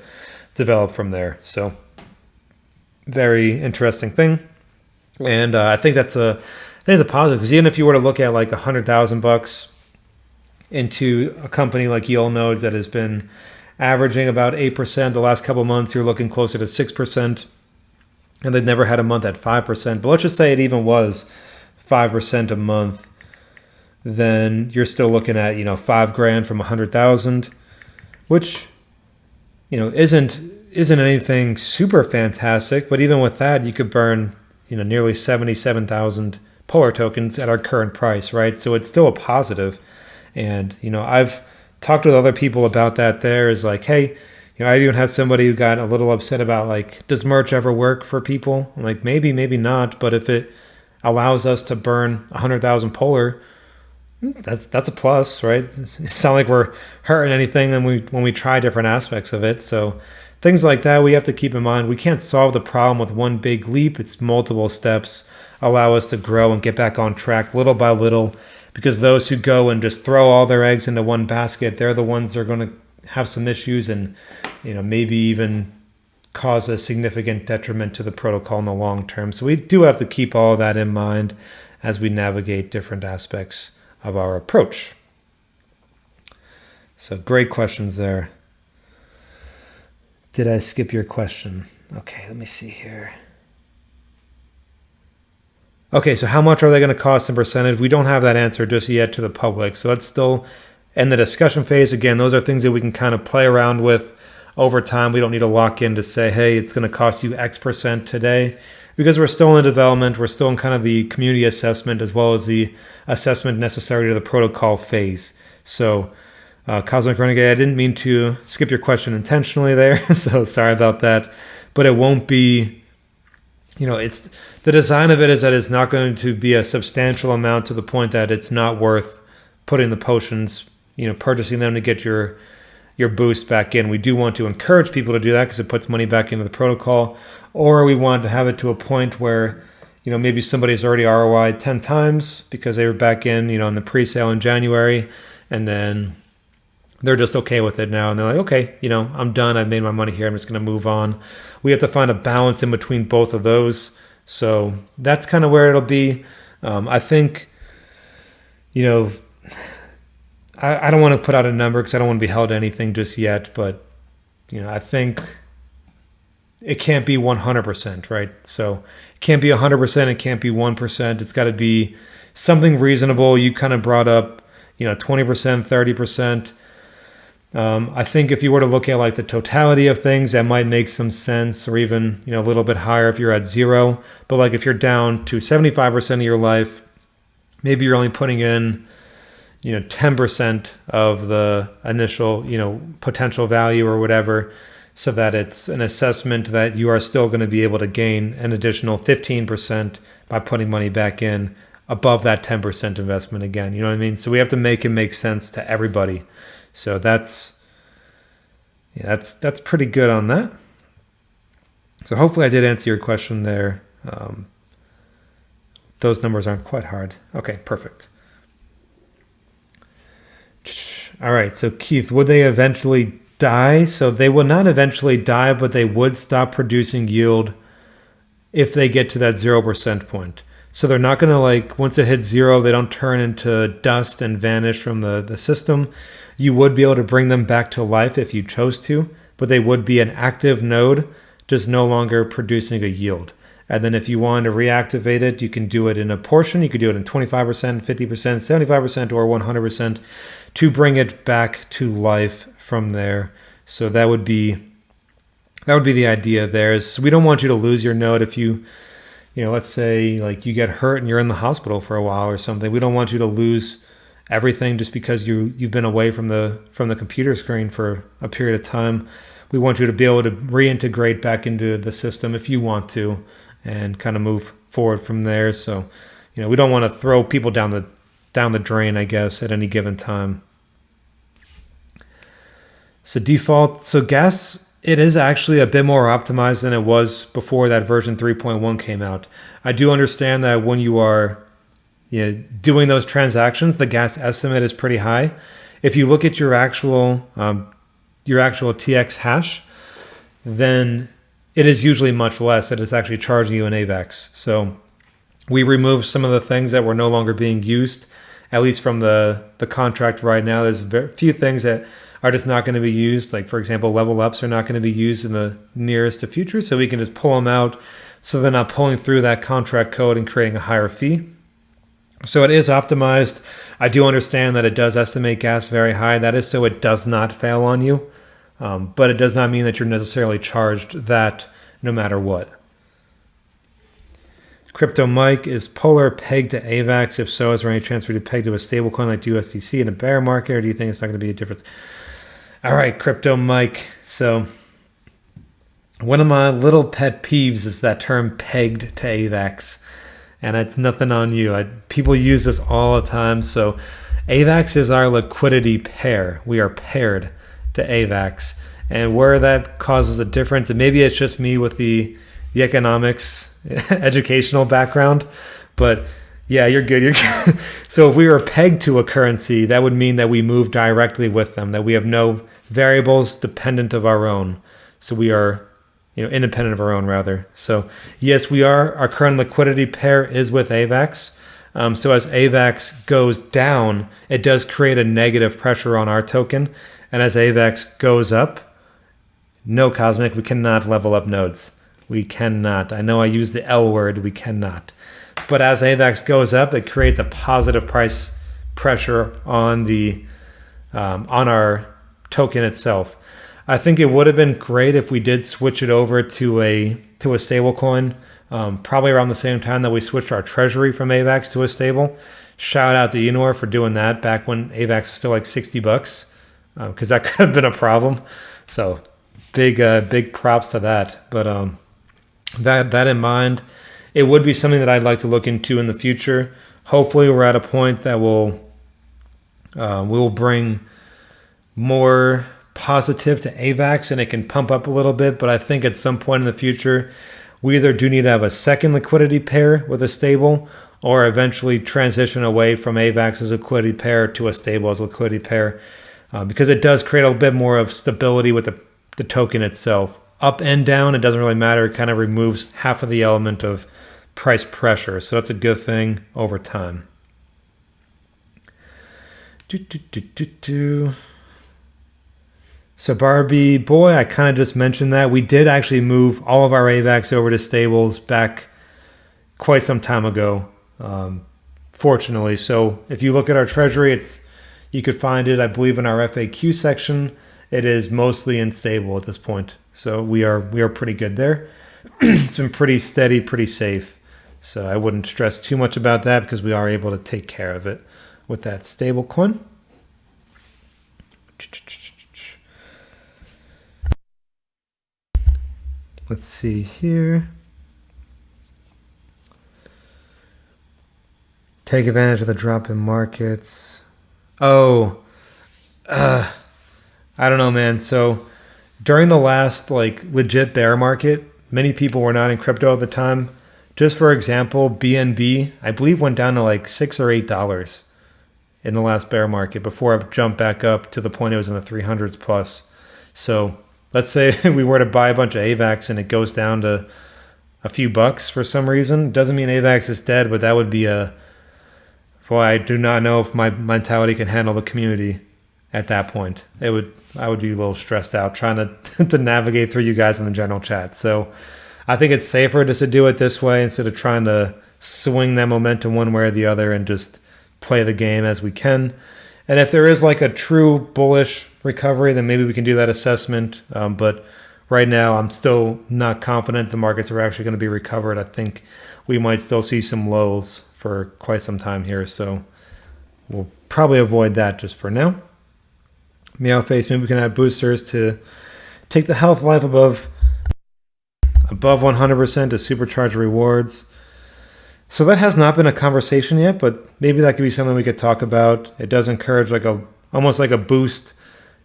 develop from there. So very interesting thing. And I think it's a positive, because even if you were to look at like $100,000 into a company like Yield Nodes that has been averaging about 8%, the last couple of months, you're looking closer to 6%. And they've never had a month at 5%. But let's just say it even was 5% a month. Then you're still looking at, $5,000 from 100,000, which, isn't anything super fantastic. But even with that, you could burn, nearly 77,000 Polar tokens at our current price, right? So it's still a positive. And, I've talked with other people about that. There is like, hey, I even had somebody who got a little upset about, like, does merch ever work for people? I'm like, maybe not. But if it allows us to burn 100,000 Polar, that's a plus, right? It's not like we're hurting anything when we try different aspects of it. So things like that we have to keep in mind. We can't solve the problem with one big leap. It's multiple steps allow us to grow and get back on track little by little, because those who go and just throw all their eggs into one basket, they're the ones that are going to have some issues and maybe even cause a significant detriment to the protocol in the long term. So we do have to keep all that in mind as we navigate different aspects of our approach. So great questions there. Did I skip your question? Okay, let me see here. Okay, so how much are they going to cost in percentage? We don't have that answer just yet to the public. So that's still in the discussion phase. Again, those are things that we can kind of play around with over time. We don't need to lock in to say, hey, it's going to cost you X percent today, because we're still in development. We're still in kind of the community assessment as well as the assessment necessary to the protocol phase. So Cosmic Renegade, I didn't mean to skip your question intentionally there. So sorry about that. But it won't be, it's the design of it is that it's not going to be a substantial amount to the point that it's not worth putting the potions, purchasing them to get your boost back in. We do want to encourage people to do that because it puts money back into the protocol. Or we want to have it to a point where, maybe somebody's already ROI'd 10 times because they were back in, in the pre-sale in January, and then they're just okay with it now. And they're like, okay, I'm done. I've made my money here. I'm just going to move on. We have to find a balance in between both of those. So that's kind of where it'll be. I think, I don't want to put out a number because I don't want to be held to anything just yet. But, I think it can't be 100%, right? So it can't be 100%. It can't be 1%. It's got to be something reasonable. You kind of brought up, 20%, 30%. I think if you were to look at like the totality of things, that might make some sense, or even, a little bit higher if you're at 0. But like if you're down to 75% of your life, maybe you're only putting in, 10% of the initial, potential value or whatever, so that it's an assessment that you are still going to be able to gain an additional 15% by putting money back in above that 10% investment again. You know what I mean? So we have to make it make sense to everybody. So that's pretty good on that. So hopefully I did answer your question there. Those numbers aren't quite hard. Okay, perfect. All right, so Keith, would they eventually die? So they will not eventually die, but they would stop producing yield if they get to that 0% point. So they're not going to, once it hits 0, they don't turn into dust and vanish from the system. You would be able to bring them back to life if you chose to, but they would be an active node, just no longer producing a yield. And then if you want to reactivate it, you can do it in a portion. You could do it in 25%, 50%, 75%, or 100% to bring it back to life from there. So that would be the idea there. Is we don't want you to lose your node if you let's say you get hurt and you're in the hospital for a while or something. We don't want you to lose everything just because you've been away from the computer screen for a period of time. We want you to be able to reintegrate back into the system if you want to, and kind of move forward from there. So, we don't want to throw people down the drain, I guess, at any given time. So gas, it is actually a bit more optimized than it was before that version 3.1 came out. I do understand that when you are doing those transactions, the gas estimate is pretty high. If you look at your actual TX hash, then it is usually much less. It is actually charging you an AVAX. So we removed some of the things that were no longer being used, at least from the contract right now. There's a few things that are just not going to be used. Like, for example, level ups are not going to be used in the nearest future. So we can just pull them out so they're not pulling through that contract code and creating a higher fee. So it is optimized. I do understand that it does estimate gas very high. That is so it does not fail on you. But it does not mean that you're necessarily charged that no matter what. Crypto Mike, is Polar pegged to AVAX? If so, is there any chance for you to peg to a stablecoin like USDC in a bear market, or do you think it's not going to be a difference? All right, Crypto Mike. So one of my little pet peeves is that term pegged to AVAX. And it's nothing on you. People use this all the time. So AVAX is our liquidity pair. We are paired to AVAX. And where that causes a difference, and maybe it's just me with the economics educational background, but yeah, you're good. So if we were pegged to a currency, that would mean that we move directly with them, that we have no variables dependent of our own. So we are independent of our own, rather. So yes, our current liquidity pair is with AVAX. So as AVAX goes down, it does create a negative pressure on our token. And as AVAX goes up, no, Cosmic, we cannot level up nodes. We cannot. I know I used the L word, we cannot. But as AVAX goes up, it creates a positive price pressure on on our token itself. I think it would have been great if we did switch it over to a stable coin, probably around the same time that we switched our treasury from AVAX to a stable. Shout out to Enor for doing that back when AVAX was still like $60, because that could have been a problem. So big props to that. But that in mind, it would be something that I'd like to look into in the future. Hopefully, we're at a point that will bring more positive to AVAX and it can pump up a little bit. But I think at some point in the future, we either do need to have a second liquidity pair with a stable, or eventually transition away from AVAX as a liquidity pair to a stable as a liquidity pair, because it does create a bit more of stability with the token itself. Up and down, it doesn't really matter. It kind of removes half of the element of price pressure. So that's a good thing over time. So Barbie Boy, I kind of just mentioned that. We did actually move all of our AVAX over to stables back quite some time ago, fortunately. So if you look at our treasury, you could find it, I believe, in our FAQ section. It is mostly in stable at this point. So we are pretty good there. It's been pretty steady, pretty safe. So I wouldn't stress too much about that because we are able to take care of it. with that stable coin. Let's see here. Take advantage of the drop in markets. Oh, I don't know, man. So during the last like legit bear market, many people were not in crypto at the time. Just for example, BNB, I believe, went down to like $6 or $8 in the last bear market before it jumped back up to the point it was in the 300s plus. So let's say we were to buy a bunch of AVAX and it goes down to a few bucks for some reason. Doesn't mean AVAX is dead, but that would be well, I do not know if my mentality can handle the community at that point. I would be a little stressed out trying to to navigate through you guys in the general chat. So I think it's safer just to do it this way instead of trying to swing that momentum one way or the other and just play the game as we can. And if there is like a true bullish recovery, then maybe we can do that assessment. But right now, I'm still not confident the markets are actually going to be recovered. I think we might still see some lows for quite some time here. So we'll probably avoid that just for now. Meowface, maybe we can add boosters to take the health life above 100% to supercharge rewards. So that has not been a conversation yet, but maybe that could be something we could talk about. It does encourage like almost like a boost,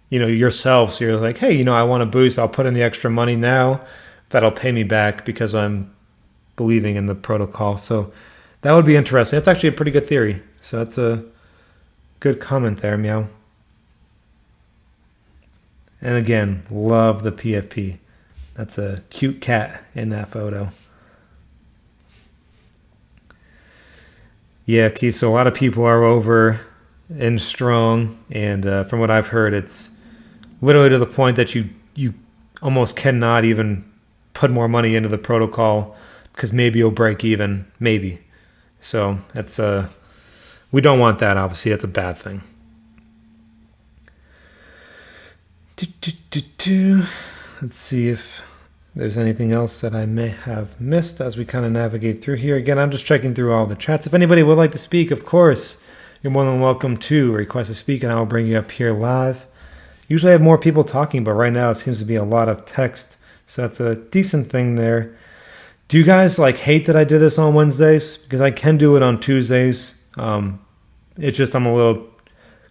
yourself. So you're like, hey, I want a boost. I'll put in the extra money now. That'll pay me back because I'm believing in the protocol. So that would be interesting. That's actually a pretty good theory. So that's a good comment there, Meow. And again, love the PFP. That's a cute cat in that photo. Yeah, Keith, so a lot of people are over in Strong, and from what I've heard, it's literally to the point that you almost cannot even put more money into the protocol because maybe you'll break even, maybe. So that's we don't want that, obviously. That's a bad thing. Let's see if there's anything else that I may have missed as we kind of navigate through here. Again, I'm just checking through all the chats. If anybody would like to speak, of course, you're more than welcome to request to speak, and I'll bring you up here live. Usually I have more people talking, but right now it seems to be a lot of text, so that's a decent thing there. Do you guys hate that I did this on Wednesdays? Because I can do it on Tuesdays. It's just I'm a little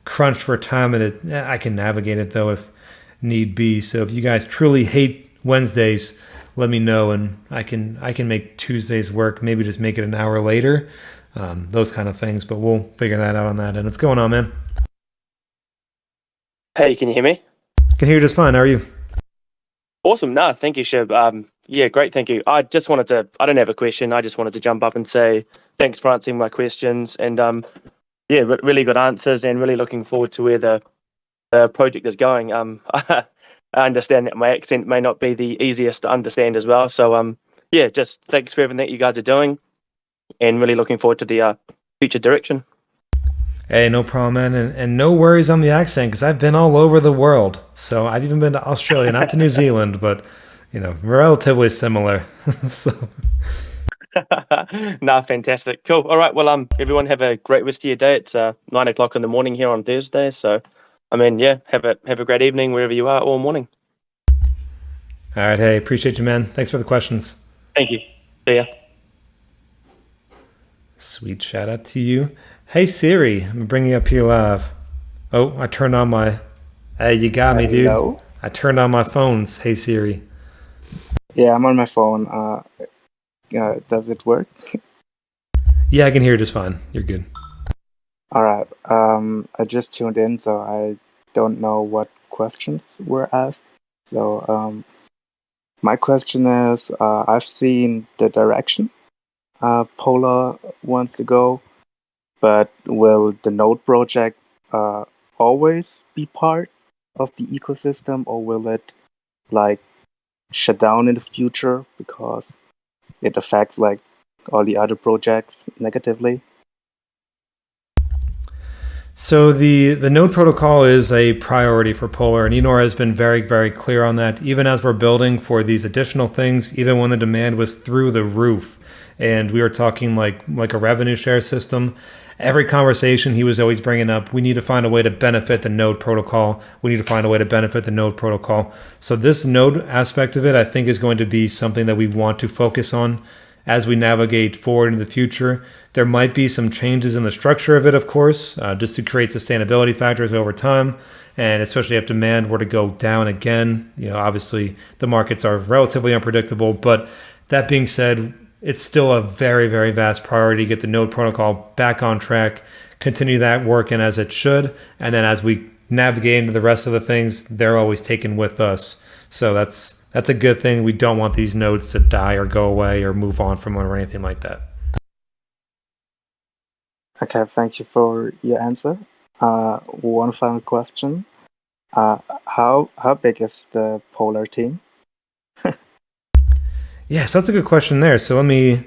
crunched for time, and I can navigate it though if need be. So if you guys truly hate Wednesdays, let me know, and I can make Tuesdays work. Maybe just make it an hour later, those kind of things. But we'll figure that out on that. And what's going on, man? Hey, can you hear me? Can hear you just fine. How are you? Awesome. No, thank you, Shib. Yeah, great. Thank you. I don't have a question. I just wanted to jump up and say thanks for answering my questions, and yeah, really good answers, and really looking forward to where the project is going. I understand that my accent may not be the easiest to understand as well. So yeah, just thanks for everything that you guys are doing, and really looking forward to the future direction. Hey, no problem, man. And no worries on the accent, because I've been all over the world. So I've even been to Australia, not to New Zealand, but, relatively similar. So. Nah, fantastic. Cool. All right. Well, everyone have a great rest of your day. It's 9:00 in the morning here on Thursday. So, yeah, have a great evening wherever you are, or morning. All right. Hey, appreciate you, man. Thanks for the questions. Thank you. See ya. Sweet shout out to you. Hey Siri, I'm bringing you up here live. Oh, I turned on my. Hey, you got me, dude. Hello? I turned on my phones. Hey Siri. Yeah, I'm on my phone. Does it work? Yeah, I can hear you just fine. You're good. All right. I just tuned in, so I don't know what questions were asked. So, my question is, I've seen the direction Polar wants to go, but will the Node project always be part of the ecosystem, or will it shut down in the future because it affects all the other projects negatively? So the Node protocol is a priority for Polar, and Enor has been very, very clear on that, even as we're building for these additional things, even when the demand was through the roof. And we were talking like a revenue share system. every conversation he was always bringing up, we need to find a way to benefit the node protocol. We need to find a way to benefit the node protocol. So this node aspect of it, I think, is going to be something that we want to focus on as we navigate forward into the future. There might be some changes in the structure of it, of course, just to create sustainability factors over time. And especially if demand were to go down again, obviously the markets are relatively unpredictable. But that being said, it's still a very, very vast priority to get the node protocol back on track, continue that working as it should. And then as we navigate into the rest of the things, they're always taken with us. So that's a good thing. We don't want these nodes to die or go away or move on from them or anything like that. Okay, thank you for your answer. One final question. How big is the Polar team? Yes, that's a good question there. So let me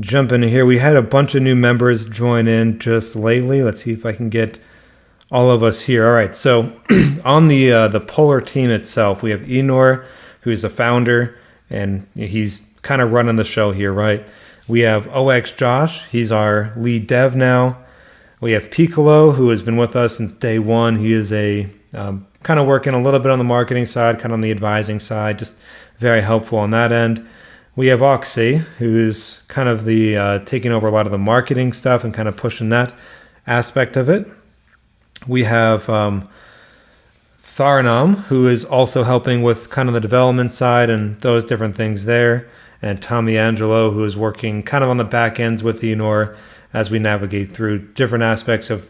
jump in here. We had a bunch of new members join in just lately. Let's see if I can get all of us here. All right. So on the Polar team itself, we have Enor, who's the founder, and he's kind of running the show here, right? We have OX Josh. He's our lead dev now. We have Piccolo, who has been with us since day one. He is a kind of working a little bit on the marketing side, kind of on the advising side, just very helpful on that end. We have Oxy, who is kind of the taking over a lot of the marketing stuff and kind of pushing that aspect of it. We have Tharnam, who is also helping with kind of the development side and those different things there. And Tommy Angelo, who is working kind of on the back ends with Enor as we navigate through different aspects of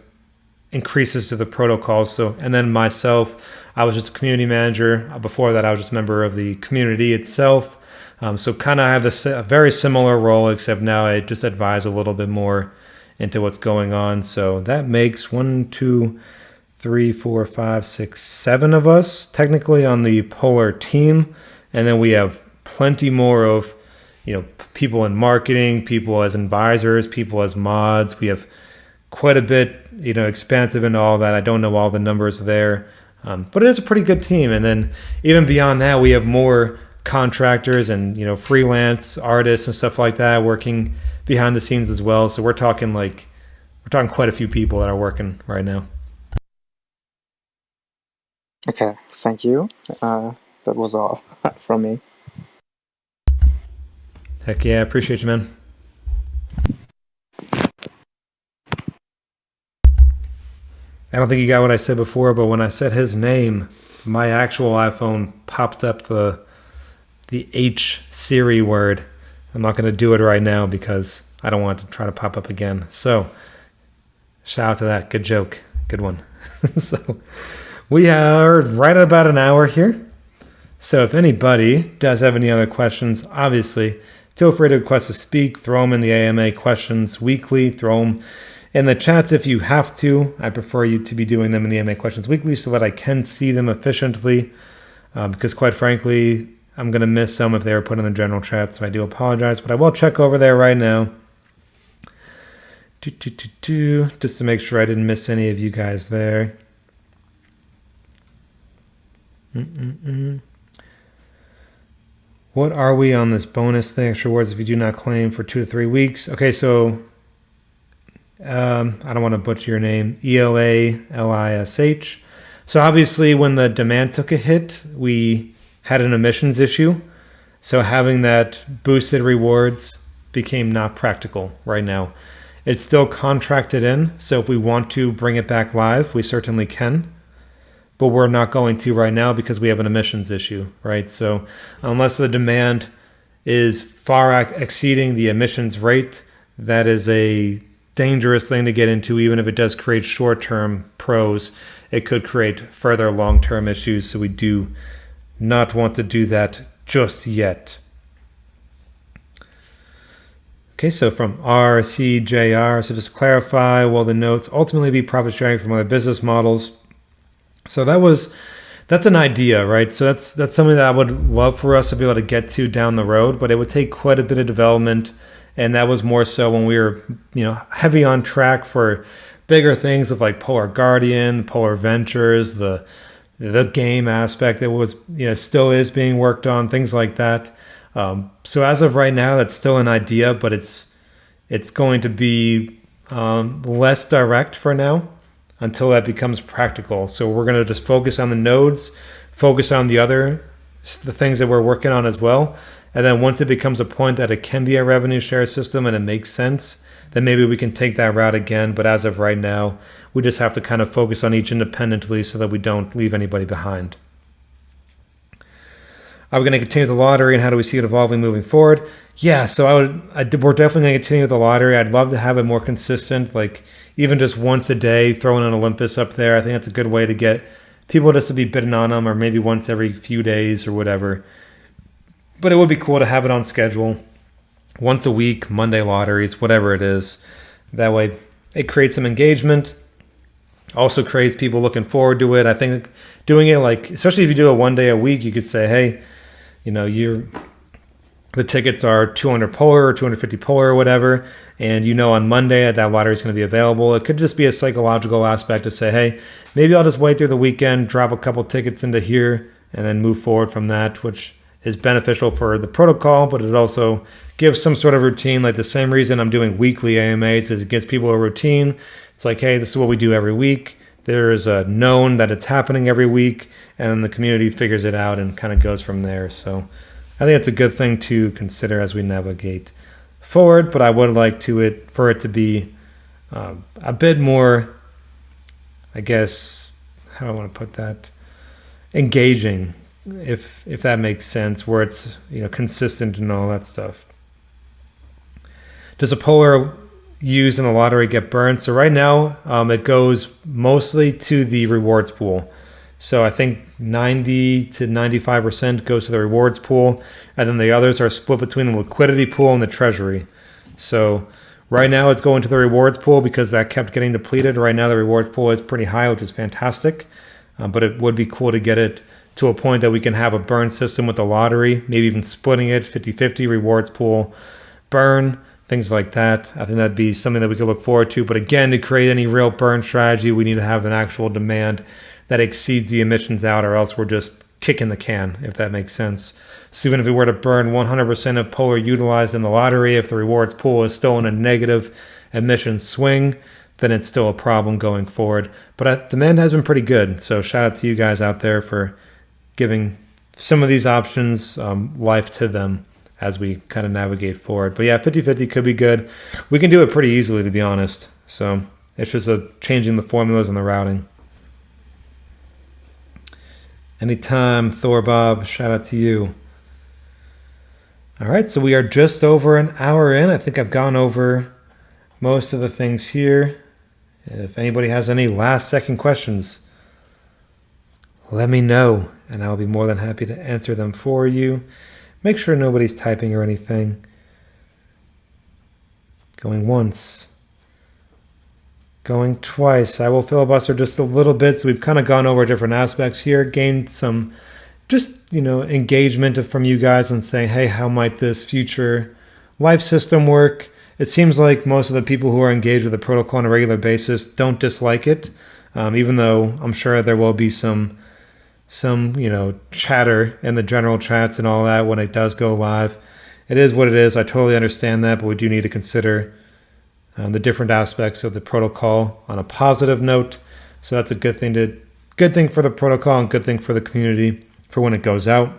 increases to the protocol. So, and then myself, I was just a community manager. Before that, I was just a member of the community itself. So kind of I have a very similar role, except now I just advise a little bit more into what's going on. So that makes 1, 2, 3, 4, 5, 6, 7 of us technically on the Polar team. And then we have plenty more of, people in marketing, people as advisors, people as mods. We have quite a bit, expansive into all that. I don't know all the numbers there, but it is a pretty good team. And then even beyond that, we have more contractors and, freelance artists and stuff like that working behind the scenes as well. So we're talking quite a few people that are working right now. Okay, thank you. That was all from me. Heck yeah, I appreciate you, man. I don't think you got what I said before, but when I said his name, my actual iPhone popped up the H Siri word. I'm not going to do it right now because I don't want it to try to pop up again. So, shout out to that. Good joke. Good one. So, we are right at about an hour here. So, if anybody does have any other questions, obviously, feel free to request to speak. Throw them in the AMA questions weekly. Throw them in the chats if you have to. I prefer you to be doing them in the AMA questions weekly so that I can see them efficiently. Because quite frankly, I'm going to miss some if they were put in the general chat, so I do apologize. But I will check over there right now. Just to make sure I didn't miss any of you guys there. What are we on this bonus thing? Extra rewards if you do not claim for 2 to 3 weeks. Okay, so I don't want to butcher your name. ELALISH. So obviously when the demand took a hit, we had an emissions issue. So having that boosted rewards became not practical right now. It's still contracted in. So if we want to bring it back live, we certainly can. But we're not going to right now because we have an emissions issue, right? So unless the demand is far exceeding the emissions rate, that is a dangerous thing to get into. Even if it does create short-term pros, it could create further long-term issues. So we do not want to do that just yet. Okay, so from RCJR, so just to clarify, will the notes ultimately be profit sharing from other business models? So that's an idea, right? So that's something that I would love for us to be able to get to down the road, but it would take quite a bit of development. And that was more so when we were, heavy on track for bigger things with like Polar Guardian, Polar Ventures, the game aspect that was, still is being worked on, things like that. So as of right now, that's still an idea, but it's going to be less direct for now until that becomes practical. So we're going to just focus on the nodes, focus on the things that we're working on as well. And then once it becomes a point that it can be a revenue share system and it makes sense, then maybe we can take that route again. But as of right now, we just have to kind of focus on each independently so that we don't leave anybody behind. Are we going to continue the lottery, and how do we see it evolving moving forward? Yeah, so we're definitely going to continue with the lottery. I'd love to have it more consistent, like even just once a day, throwing an Olympus up there. I think that's a good way to get people just to be bidding on them, or maybe once every few days or whatever. But it would be cool to have it on schedule, once a week, Monday lotteries, whatever it is. That way it creates some engagement, also creates people looking forward to it. I think doing it, like, especially if you do it one day a week, you could say, hey, the tickets are 200 polar or 250 polar or whatever, and on Monday that lottery is going to be available. It could just be a psychological aspect to say, hey, maybe I'll just wait through the weekend, drop a couple tickets into here, and then move forward from that, which is beneficial for the protocol, but it also gives some sort of routine. Like the same reason I'm doing weekly AMAs is it gives people a routine. It's like, hey, this is what we do every week. There's a known that it's happening every week, and then the community figures it out and kind of goes from there. So I think it's a good thing to consider as we navigate forward, but I would like for it to be a bit more, I guess, how do I want to put that? Engaging, if that makes sense, where it's consistent and all that stuff. Does a polar used in the lottery get burned? So right now, it goes mostly to the rewards pool. So I think 90 to 95% goes to the rewards pool, and then the others are split between the liquidity pool and the treasury. So right now it's going to the rewards pool because that kept getting depleted. Right now the rewards pool is pretty high, which is fantastic, but it would be cool to get it to a point that we can have a burn system with the lottery, maybe even splitting it 50-50, rewards pool, burn, things like that. I think that'd be something that we could look forward to. But again, to create any real burn strategy, we need to have an actual demand that exceeds the emissions out, or else we're just kicking the can, if that makes sense. So even if we were to burn 100% of polar utilized in the lottery, if the rewards pool is still in a negative emission swing, then it's still a problem going forward. But demand has been pretty good. So shout out to you guys out there for giving some of these options life to them as we kind of navigate forward. But yeah, 50-50 could be good. We can do it pretty easily, to be honest. So it's just changing the formulas and the routing. Anytime, Thor Bob, shout out to you. All right, so we are just over an hour in. I think I've gone over most of the things here. If anybody has any last second questions, let me know, and I'll be more than happy to answer them for you. Make sure nobody's typing or anything. Going once. Going twice. I will filibuster just a little bit. So we've kind of gone over different aspects here, gained some just, engagement from you guys and saying, hey, how might this future life system work? It seems like most of the people who are engaged with the protocol on a regular basis don't dislike it, even though I'm sure there will be some chatter in the general chats and all that when it does go live. It is what it is. I totally understand that, but we do need to consider the different aspects of the protocol on a positive note. So that's a good thing for the protocol and good thing for the community for when it goes out.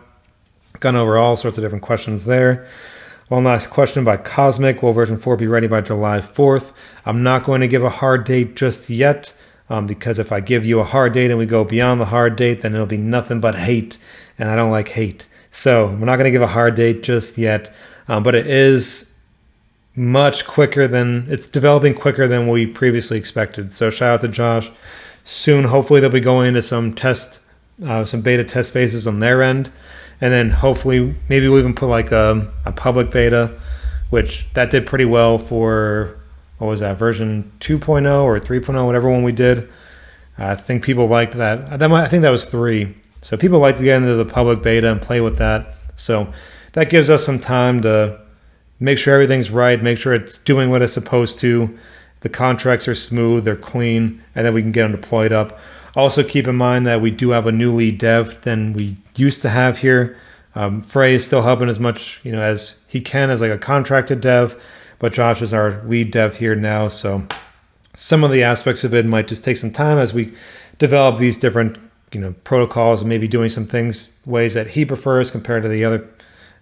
Gone over all sorts of different questions there. One last question by Cosmic. Will version 4 be ready by July 4th? I'm not going to give a hard date just yet, because if I give you a hard date and we go beyond the hard date, then it'll be nothing but hate, and I don't like hate. So we're not going to give a hard date just yet, but it is it's developing quicker than we previously expected. So shout out to Josh. Soon, hopefully they'll be going into some beta test phases on their end. And then hopefully, maybe we'll even put like a public beta, that did pretty well for, what was that, version 2.0 or 3.0, whatever one we did. I think people liked that. I think that was 3. So people like to get into the public beta and play with that. So that gives us some time to make sure everything's right, make sure it's doing what it's supposed to. The contracts are smooth, they're clean, and then we can get them deployed up. Also keep in mind that we do have a new lead dev than we used to have here. Frey is still helping as much as he can as like a contracted dev, but Josh is our lead dev here now, so some of the aspects of it might just take some time as we develop these different protocols and maybe doing some things ways that he prefers compared to the other,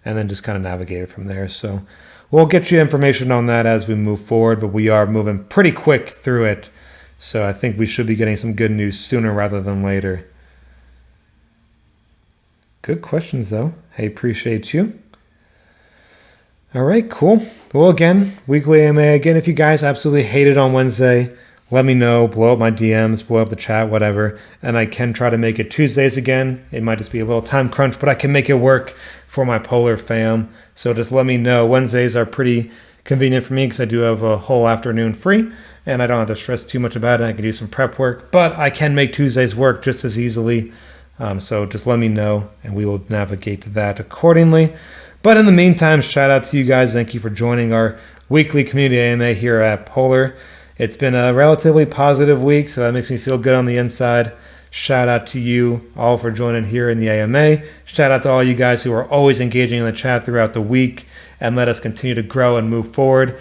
and then just kind of navigate it from there. So we'll get you information on that as we move forward, but we are moving pretty quick through it. So I think we should be getting some good news sooner rather than later. Good questions, though. Hey, appreciate you. All right, cool. Well, again, weekly AMA. Again, if you guys absolutely hate it on Wednesday, let me know. Blow up my DMs, blow up the chat, whatever. And I can try to make it Tuesdays again. It might just be a little time crunch, but I can make it work for my Polar fam. So just let me know. Wednesdays are pretty convenient for me because I do have a whole afternoon free, and I don't have to stress too much about it. I can do some prep work, but I can make Tuesdays work just as easily. So just let me know, and we will navigate that accordingly. But in the meantime, shout out to you guys. Thank you for joining our weekly community AMA here at Polar. It's been a relatively positive week, so that makes me feel good on the inside. Shout out to you all for joining here in the AMA. Shout out to all you guys who are always engaging in the chat throughout the week, and let us continue to grow and move forward.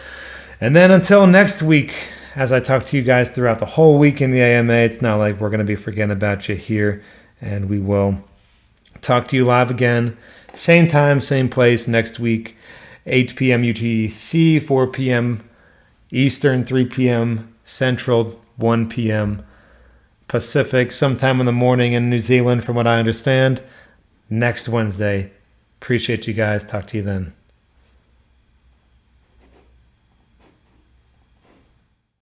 And then until next week, as I talk to you guys throughout the whole week in the AMA, it's not like we're going to be forgetting about you here, and we will talk to you live again. Same time, same place next week, 8 p.m. UTC, 4 p.m. Eastern, 3 p.m. Central, 1 p.m. Pacific, sometime in the morning in New Zealand, from what I understand, next Wednesday. Appreciate you guys. Talk to you then.